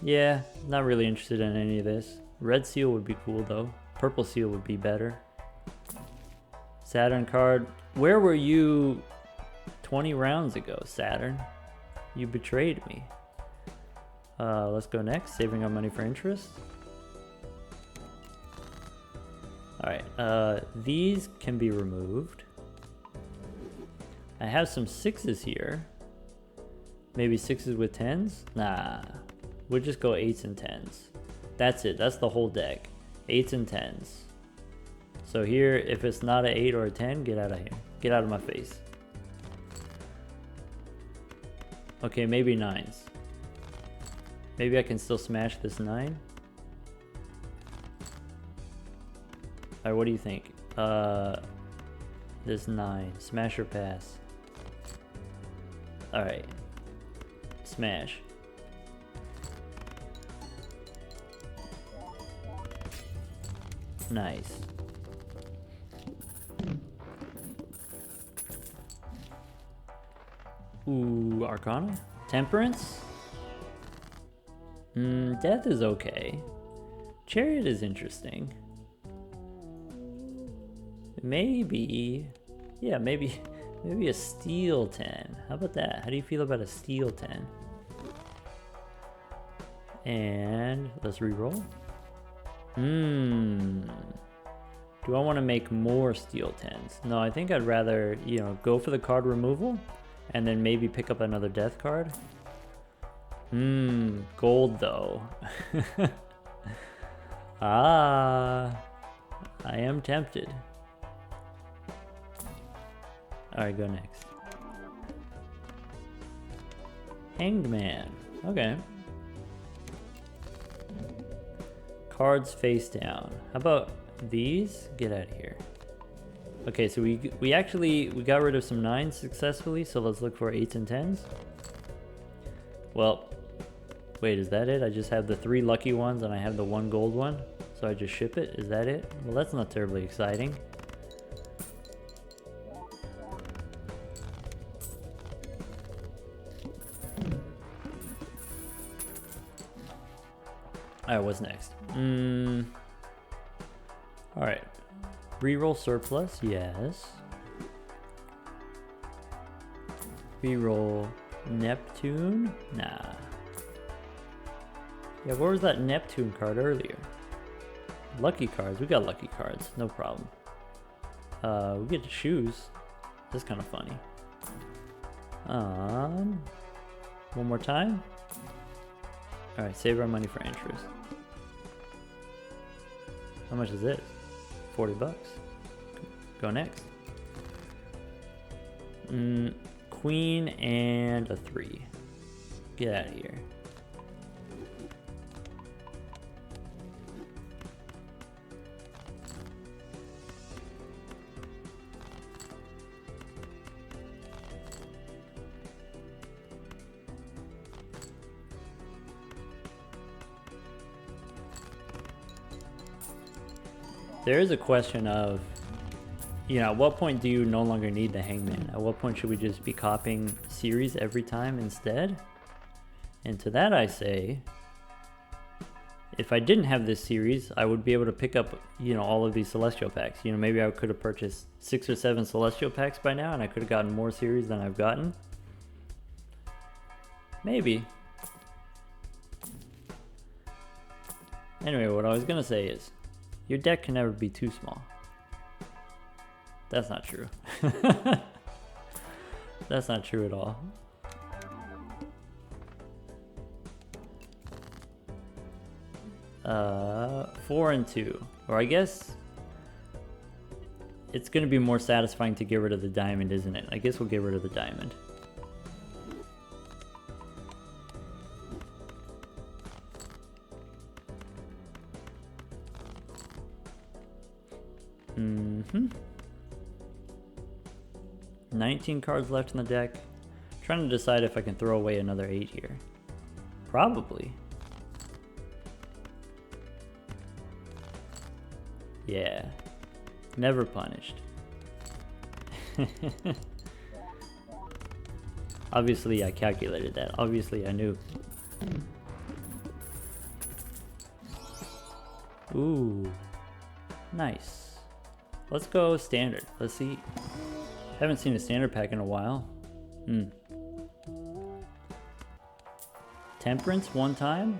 Yeah, not really interested in any of this. Red seal would be cool though. Purple seal would be better. Saturn card. Where were you 20 rounds ago, Saturn. You betrayed me. Let's go next, saving our money for interest. Alright, these can be removed. I have some 6s here. Maybe 6s with 10s? Nah, we'll just go 8s and 10s. That's it, that's the whole deck. 8s and 10s. So here, if it's not an 8 or a 10, get out of here. Get out of my face. Okay, maybe 9s. Maybe I can still smash this 9. Alright, what do you think? This 9. Smash or pass? Alright. Smash. Nice. Ooh, Arcana? Temperance? Death is okay. Chariot is interesting. Maybe, yeah, maybe a steel 10. How about that? How do you feel about a steel 10? And let's reroll. Do I want to make more steel 10s? No, I think I'd rather, you know, go for the card removal and then maybe pick up another death card. Gold though. I am tempted. Alright, go next. Hanged Man. Okay. Cards face down. How about these? Get out of here. Okay, so we got rid of some 9s successfully, so let's look for 8s and 10s. Well, wait, is that it? I just have the 3 lucky ones and I have the 1 gold one, so I just ship it? Is that it? Well, that's not terribly exciting. Alright, what's next? Alright. Reroll surplus, yes. Reroll Neptune? Nah. Yeah, where was that Neptune card earlier? Lucky cards, we got lucky cards, no problem. We get to choose. That's kind of funny. One more time. Alright, save our money for interest. How much is this? 40 bucks. Go next. Queen and a 3. Get out of here. There is a question of, you know, at what point do you no longer need the Hangman? At what point should we just be copying series every time instead? And to that I say, if I didn't have this series, I would be able to pick up, you know, all of these Celestial packs. You know, maybe I could have purchased 6 or 7 Celestial packs by now and I could have gotten more series than I've gotten. Maybe. Anyway, what I was gonna say is, your deck can never be too small. That's not true. That's not true at all. Uh, 4 and 2. Or I guess it's gonna be more satisfying to get rid of the diamond, isn't it? I guess we'll get rid of the diamond. Mm-hmm. 19 cards left in the deck. Trying to decide if I can throw away another 8 here. Probably. Yeah. Never punished. Obviously I calculated that. Obviously I knew. Ooh. Nice. Let's go standard. Let's see. Haven't seen a standard pack in a while. Temperance one time?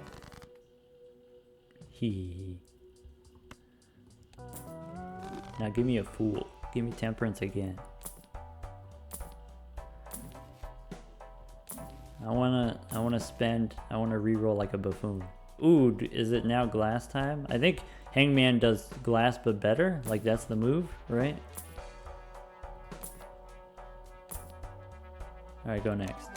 Hee. Now give me a fool. Give me temperance again. I wanna reroll like a buffoon. Ooh, is it now glass time? I think Hangman does glass but better. Like that's the move, right? Alright, go next.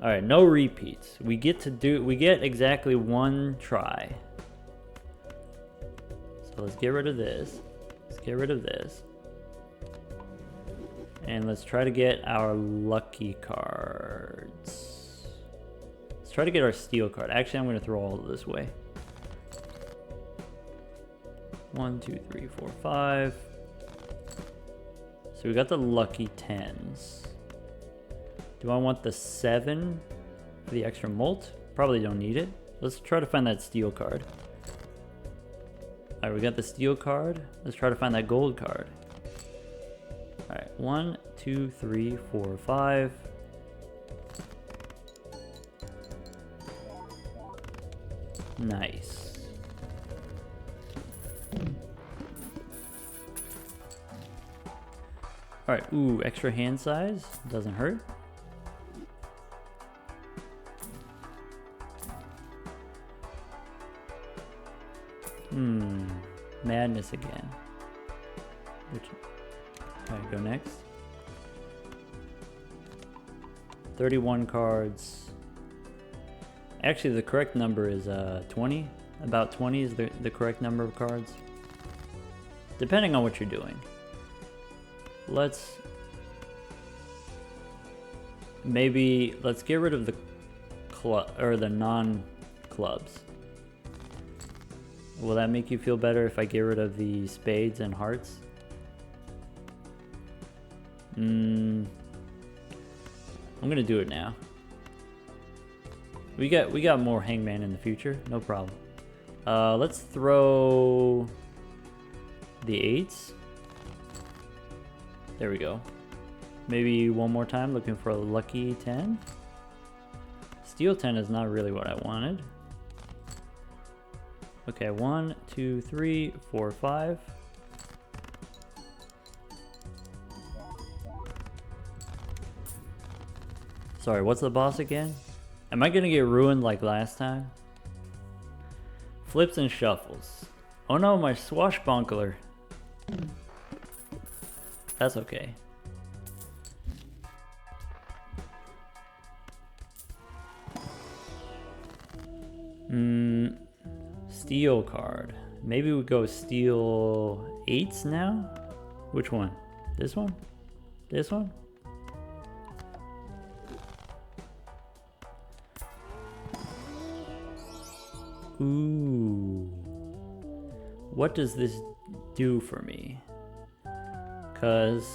Alright, no repeats. We get exactly one try. So let's get rid of this. Let's get rid of this. And let's try to get our lucky cards. Let's try to get our steel card. Actually, I'm going to throw all of this away. 1, 2, 3, 4, 5. So we got the lucky 10s. Do I want the 7 for the extra molt? Probably don't need it. Let's try to find that steel card. Alright, we got the steel card. Let's try to find that gold card. Alright, 1, 2, 3, 4, 5. Nice. Alright, ooh, extra hand size. Doesn't hurt. Madness again. Alright, go next. 31 cards. Actually, the correct number is 20. About 20 is the correct number of cards. Depending on what you're doing. Let's get rid of the club or the non-clubs. Will that make you feel better if I get rid of the spades and hearts? I'm gonna do it now. We got more Hangman in the future, no problem. Let's throw the 8s. There we go. Maybe one more time, looking for a lucky 10. Steel 10 is not really what I wanted. Okay, 1, 2, 3, 4, 5. Sorry, what's the boss again? Am I gonna get ruined like last time? Flips and shuffles. Oh no, my swashbuckler. That's okay. Steel card. Maybe we go steel 8s now? Which one? This one? This one? Ooh. What does this do for me? Because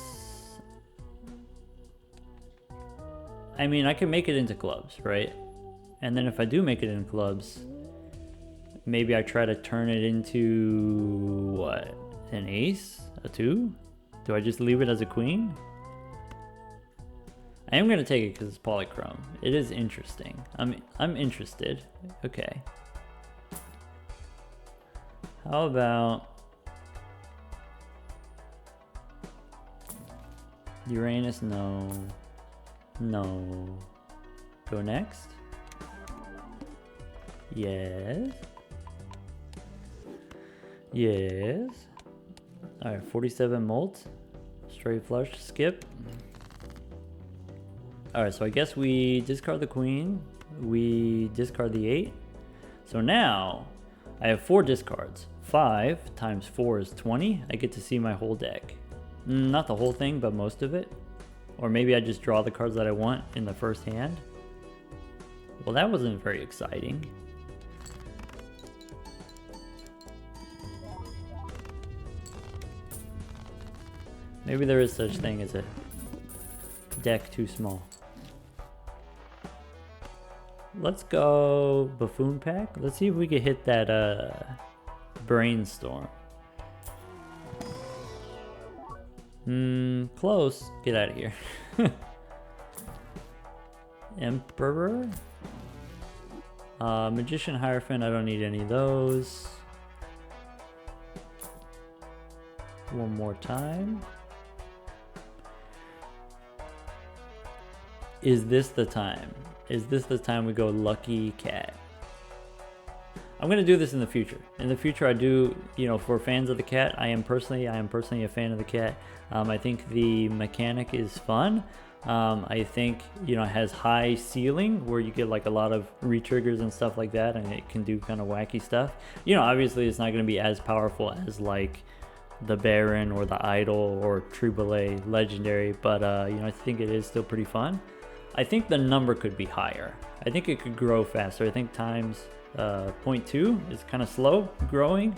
I mean, I can make it into clubs, right? And then if I do make it into clubs, maybe I try to turn it into what? An ace? A 2? Do I just leave it as a queen? I am gonna take it because it's polychrome. It is interesting. I'm interested. Okay. How about Uranus? No. No. Go next. Yes. Yes. Alright, 47 molt. Straight flush, skip. Alright, so I guess we discard the queen. We discard the 8. So now I have 4 discards. 5 times 4 is 20. I get to see my whole deck. Not the whole thing, but most of it. Or maybe I just draw the cards that I want in the first hand. Well, that wasn't very exciting. Maybe there is such thing as a deck too small. Let's go Buffoon Pack. Let's see if we can hit that Brainstorm. Close. Get out of here. Emperor. Magician Hierophant, I don't need any of those. One more time. Is this the time? Is this the time we go Lucky Cat? I'm gonna do this in the future. In the future, I do, you know, for fans of the cat, I am personally a fan of the cat. I think the mechanic is fun. I think, you know, it has high ceiling where you get like a lot of re-triggers and stuff like that, and it can do kind of wacky stuff. You know, obviously it's not going to be as powerful as like the Baron or the Idol or Triboulet Legendary, but you know, I think it is still pretty fun. I think the number could be higher. I think it could grow faster. I think times 0.2 is kind of slow growing.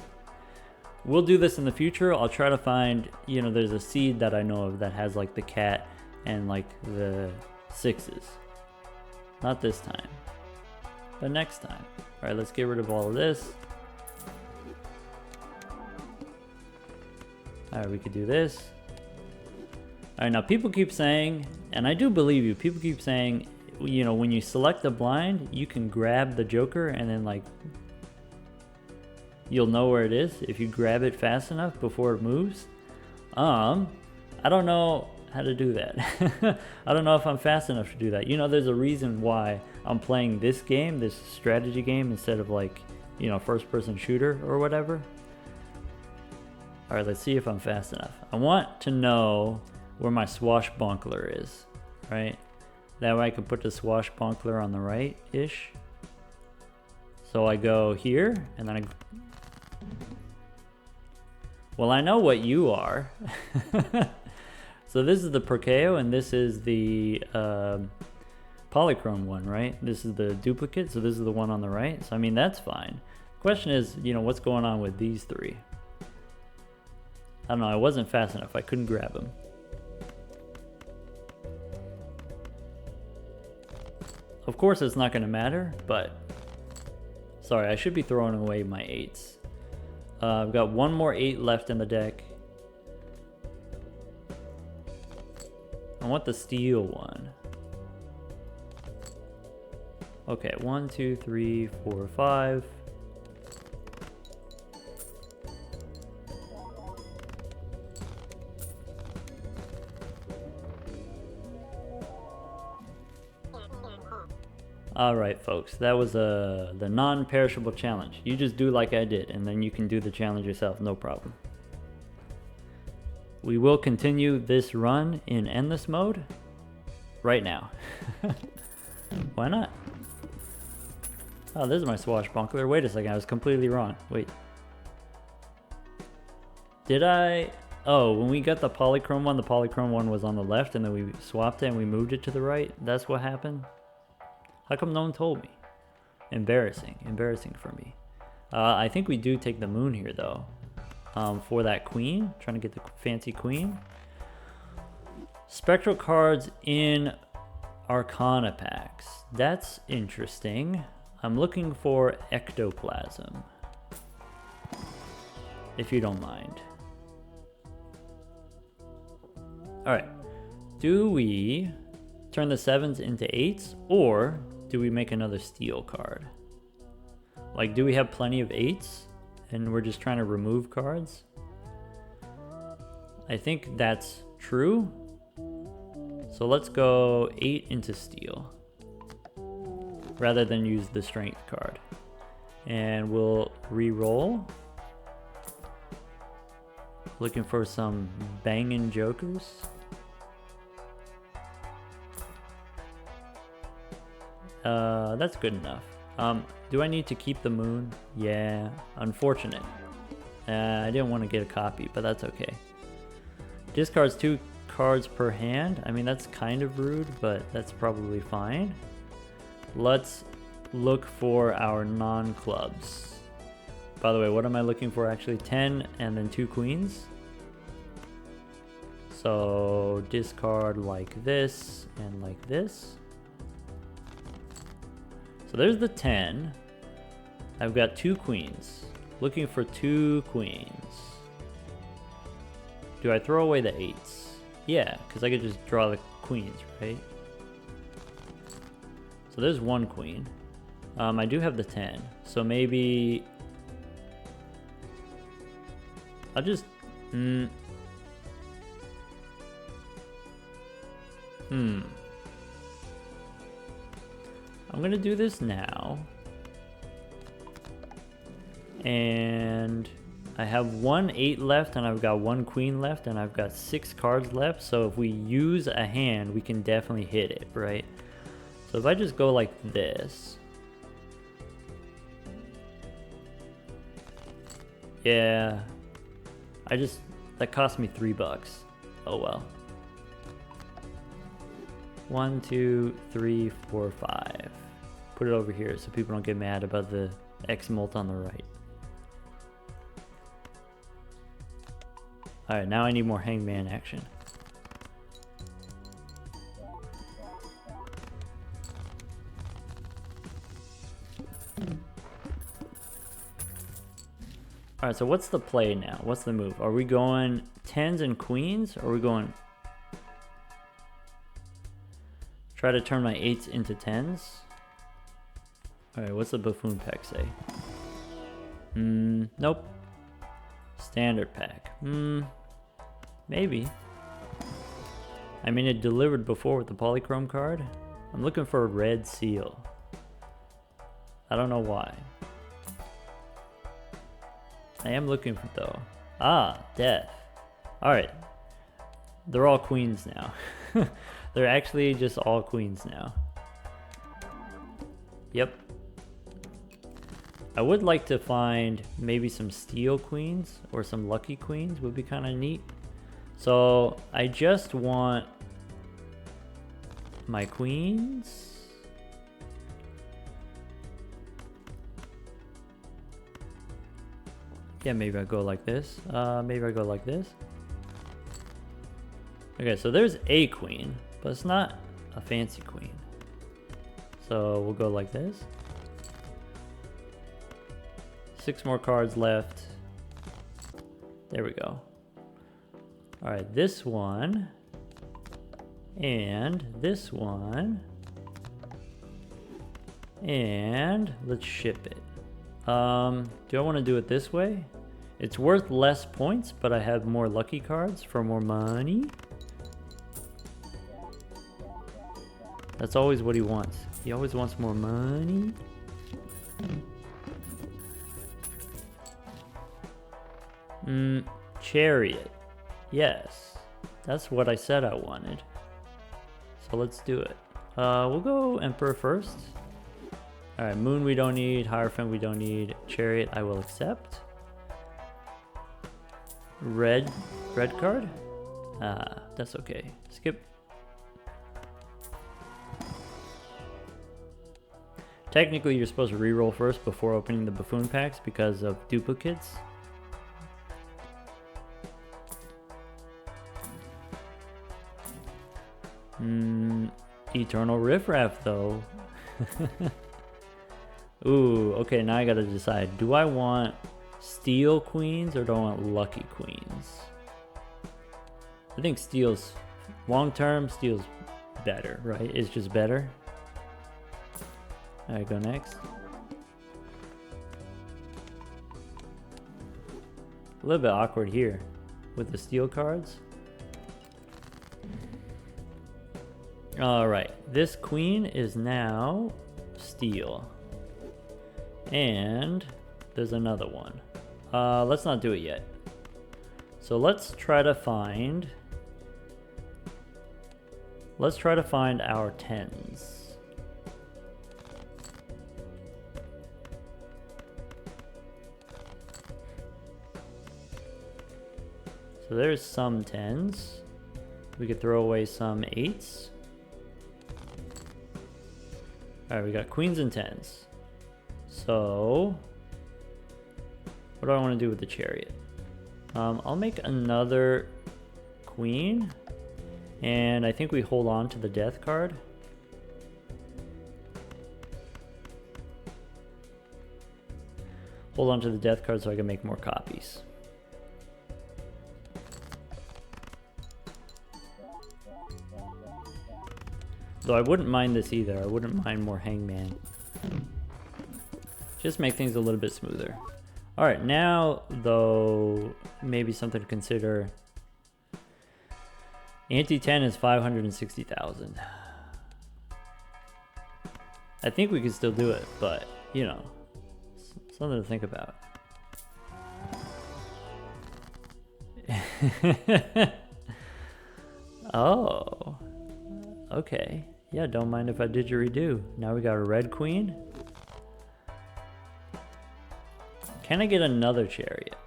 We'll do this in the future. I'll try to find, you know, there's a seed that I know of that has like the cat and like the 6s. Not this time, but next time. All right, let's get rid of all of this. All right, we could do this. All right, now people keep saying, and I do believe you, people keep saying, you know, when you select the blind, you can grab the Joker and then like, you'll know where it is if you grab it fast enough before it moves. I don't know how to do that. I don't know if I'm fast enough to do that. You know, there's a reason why I'm playing this game, this strategy game, instead of like, you know, first person shooter or whatever. All right, let's see if I'm fast enough. I want to know where my swashbuckler is, right? That way I can put the swashbuckler on the right-ish. So I go here, and then well, I know what you are. So this is the Perkeo, and this is the polychrome one, right? This is the duplicate, so this is the one on the right. So I mean, that's fine. Question is, you know, what's going on with these three? I don't know, I wasn't fast enough. I couldn't grab them. Of course it's not gonna matter, but sorry, I should be throwing away my 8s. I've got one more 8 left in the deck. I want the steel one. Okay, 1, 2, 3, 4, 5. Alright folks, that was the non-perishable challenge. You just do like I did, and then you can do the challenge yourself, no problem. We will continue this run in endless mode right now. Why not? Oh, this is my swashbuckler. Wait a second, I was completely wrong. Wait. Did I? Oh, when we got the polychrome one was on the left, and then we swapped it and we moved it to the right? That's what happened? How come no one told me? Embarrassing for me. I think we do take the moon here though. For that queen, trying to get the fancy queen. Spectral cards in Arcana packs. That's interesting. I'm looking for ectoplasm, if you don't mind. All right, do we turn the 7s into 8s, or do we make another steel card? Like, do we have plenty of 8s and we're just trying to remove cards? I think that's true. So let's go 8 into steel rather than use the strength card. And we'll re-roll. Looking for some banging jokers. That's good enough. Do I need to keep the moon? Yeah, unfortunate. I didn't want to get a copy, but that's okay. Discards 2 cards per hand. I mean, that's kind of rude, but that's probably fine. Let's look for our non-clubs. By the way, what am I looking for actually? 10 and then 2 queens. So discard like this and like this. So there's the 10. I've got 2 queens. Looking for 2 queens. Do I throw away the 8s? Yeah, because I could just draw the queens, right? So there's one queen. I do have the 10, so maybe I'll just I'm gonna do this now, and I have 1 8 left, and I've got 1 queen left, and I've got 6 cards left. So if we use a hand, we can definitely hit it, right? So if I just go like this, yeah, that cost me $3. Oh well. 1 2 3 4 5. Put it over here so people don't get mad about the X mult on the right. Alright, now I need more hangman action. Alright, so what's the play now? What's the move? Are we going 10s and queens? Or are we going... try to turn my 8s into 10s? Alright, what's the buffoon pack say? Nope. Standard pack. Maybe. I mean, it delivered before with the polychrome card. I'm looking for a red seal. I don't know why. I am looking for though. Ah, death. Alright. They're all queens now. They're actually just all queens now. Yep. I would like to find maybe some steel queens or some lucky queens would be kind of neat. So I just want my queens. Yeah, maybe I go like this. Maybe I go like this. Okay, so there's a queen, but it's not a fancy queen. So we'll go like this. 6 more cards left. There we go. All right, this one and this one, and let's ship it. Do I want to do it this way? It's worth less points, but I have more lucky cards for more money. That's always what he wants. He always wants more money. Chariot. Yes. That's what I said I wanted. So let's do it. We'll go Emperor first. Alright, Moon we don't need, Hierophant we don't need, Chariot I will accept. Red card? Ah, that's okay. Skip. Technically you're supposed to reroll first before opening the buffoon packs because of duplicates. Eternal Riffraff though. Ooh, okay, now I gotta decide. Do I want steel queens or do I want lucky queens? I think steel's, long term, steel's better, right? It's just better. Alright, go next. A little bit awkward here with the steel cards. Alright, this queen is now steel. And there's another one. Let's not do it yet. So let's try to find our 10s. So there's some 10s. We could throw away some 8s. Alright, we got queens and 10s. So, what do I want to do with the chariot? I'll make another queen, and I think we hold on to the death card. Hold on to the death card so I can make more copies. Though I wouldn't mind this either. I wouldn't mind more hangman. Just make things a little bit smoother. Alright, now, though, maybe something to consider. Ante 10 is 560,000. I think we can still do it, but, you know, something to think about. Oh, okay. Yeah, don't mind if I didgeridoo. Now we got a red queen. Can I get another chariot?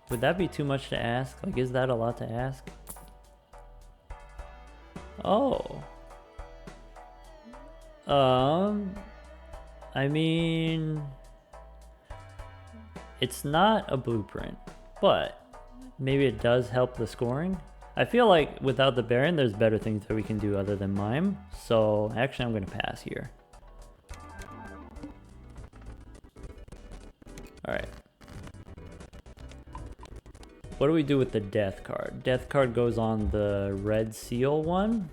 Would that be too much to ask? Like, is that a lot to ask? Oh. I mean, it's not a blueprint, but maybe it does help the scoring. I feel like without the Baron, there's better things that we can do other than mime. So actually, I'm going to pass here. All right. What do we do with the death card? Death card goes on the red seal one.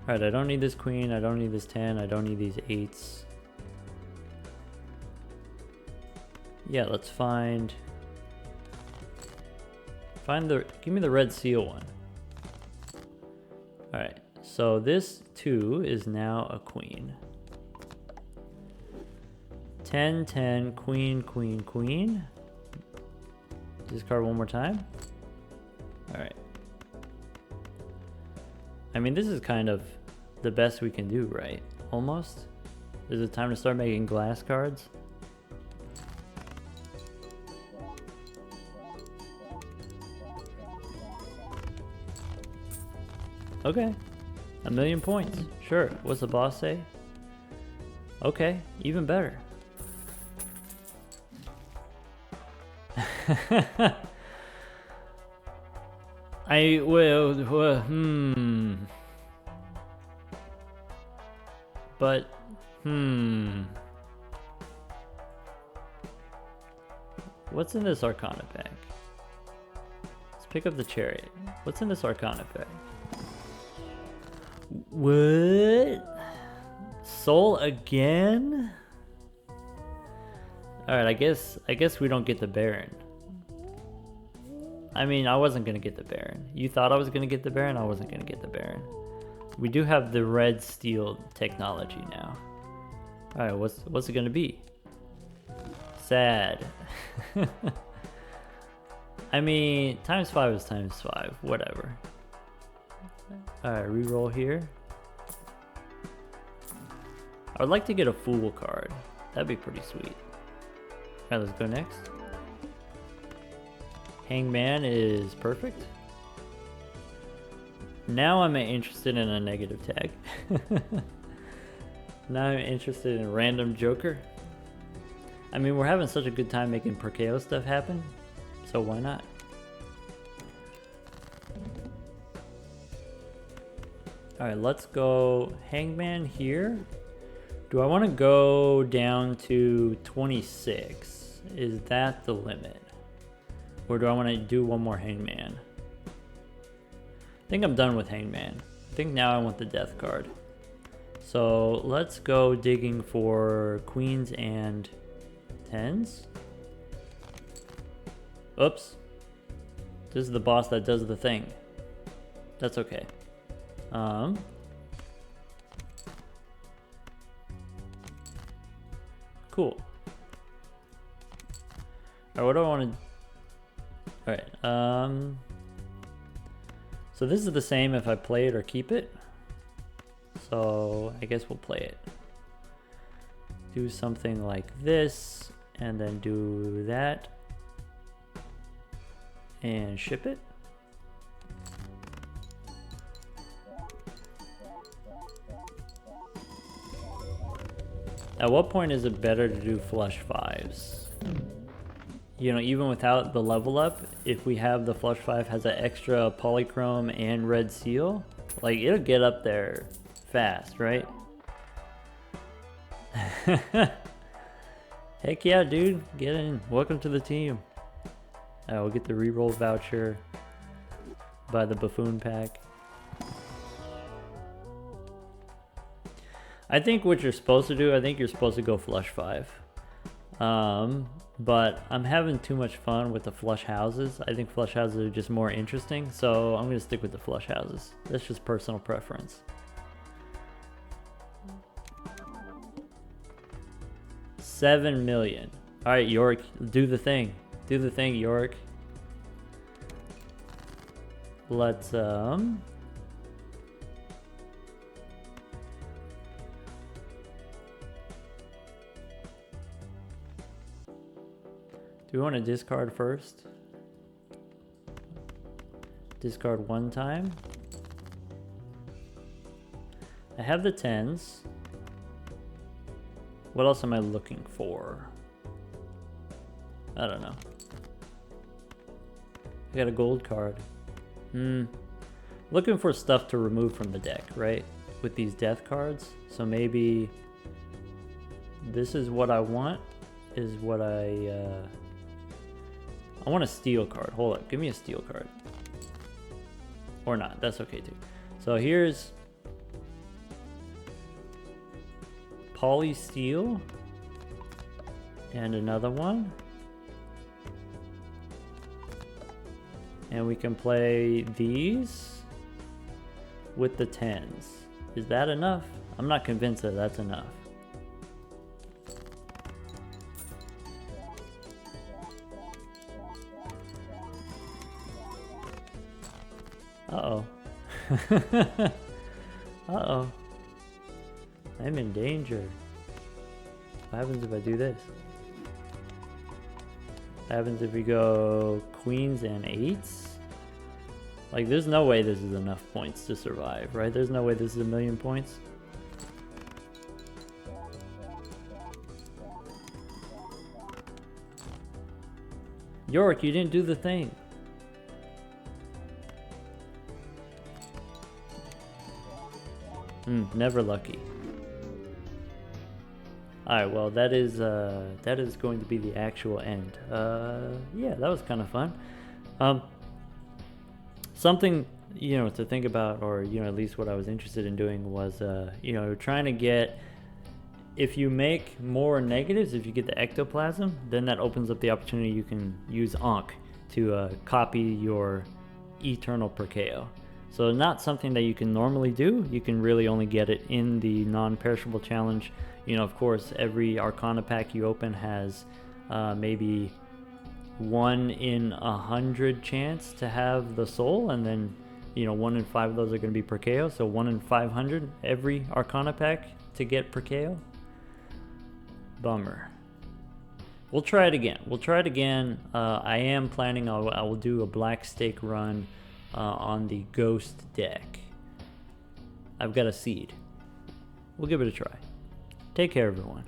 All right, I don't need this queen. I don't need this 10. I don't need these 8s. Yeah, let's find give me the red seal one. All right, so this 2 is now a queen. 10, 10, queen, queen, queen. Discard one more time. All right. I mean, this is kind of the best we can do, right? Almost. Is it time to start making glass cards? Okay, 1,000,000 points. Sure, what's the boss say? Okay, even better. But, what's in this Arcana pack? Let's pick up the chariot. What's in this Arcana pack? What? Soul again? Alright, I guess we don't get the Baron. I mean, I wasn't gonna get the Baron. You thought I was gonna get the Baron? I wasn't gonna get the Baron. We do have the red steel technology now. Alright, what's it gonna be? Sad. I mean, ×5 is ×5, whatever. Alright, reroll here. I would like to get a Fool card. That'd be pretty sweet. Alright, let's go next. Hangman is perfect. Now I'm interested in a negative tag. Now I'm interested in a random joker. I mean, we're having such a good time making Perkeo stuff happen, so why not? Alright, let's go Hangman here. Do I want to go down to 26? Is that the limit? Or do I want to do one more Hangman? I think I'm done with Hangman. I think now I want the death card. So let's go digging for queens and 10s. Oops. This is the boss that does the thing. That's okay. Cool. Alright, what do I want to... Alright, so this is the same if I play it or keep it. So I guess we'll play it. Do something like this, and then do that. And ship it. At what point is it better to do flush 5s? You know, even without the level up, if we have the flush 5 has an extra polychrome and red seal, like it'll get up there fast, right? Heck yeah, dude, get in. Welcome to the team. We'll get the reroll voucher. by the buffoon pack. I think what you're supposed to do, I think you're supposed to go flush 5. But I'm having too much fun with the flush houses. I think flush houses are just more interesting, so I'm going to stick with the flush houses. That's just personal preference. $7 million. All right, York, do the thing. Do the thing, York. Let's do we want to discard first? Discard one time. I have the 10s. What else am I looking for? I don't know. I got a gold card. Looking for stuff to remove from the deck, right? With these death cards. So maybe this is what I want. Is what I want a steel card. Hold up, give me a steel card. Or not, that's okay too. So here's Poly Steel and another one. And we can play these with the 10s. Is that enough? I'm not convinced that that's enough. Uh-oh. Uh-oh. I'm in danger. What happens if I do this? What happens if we go queens and 8s? Like, there's no way this is enough points to survive, right? There's no way this is 1,000,000 points. York, you didn't do the thing. Never lucky. Alright, well that is going to be the actual end. Yeah, that was kind of fun. Something, you know, to think about, or, you know, at least what I was interested in doing was, you know, trying to get, if you make more negatives, if you get the ectoplasm, then that opens up the opportunity you can use Ankh to copy your Eternal Perkeo. So not something that you can normally do. You can really only get it in the non-perishable challenge. You know, of course, every Arcana pack you open has maybe 1 in 100 chance to have the soul, and then, you know, 1 in 5 of those are going to be Perkeo. So 1 in 500 every Arcana pack to get Perkeo. Bummer. We'll try it again. We'll try it again. I am planning, I will do a black stake run on the ghost deck. I've got a seed. We'll give it a try. Take care, everyone.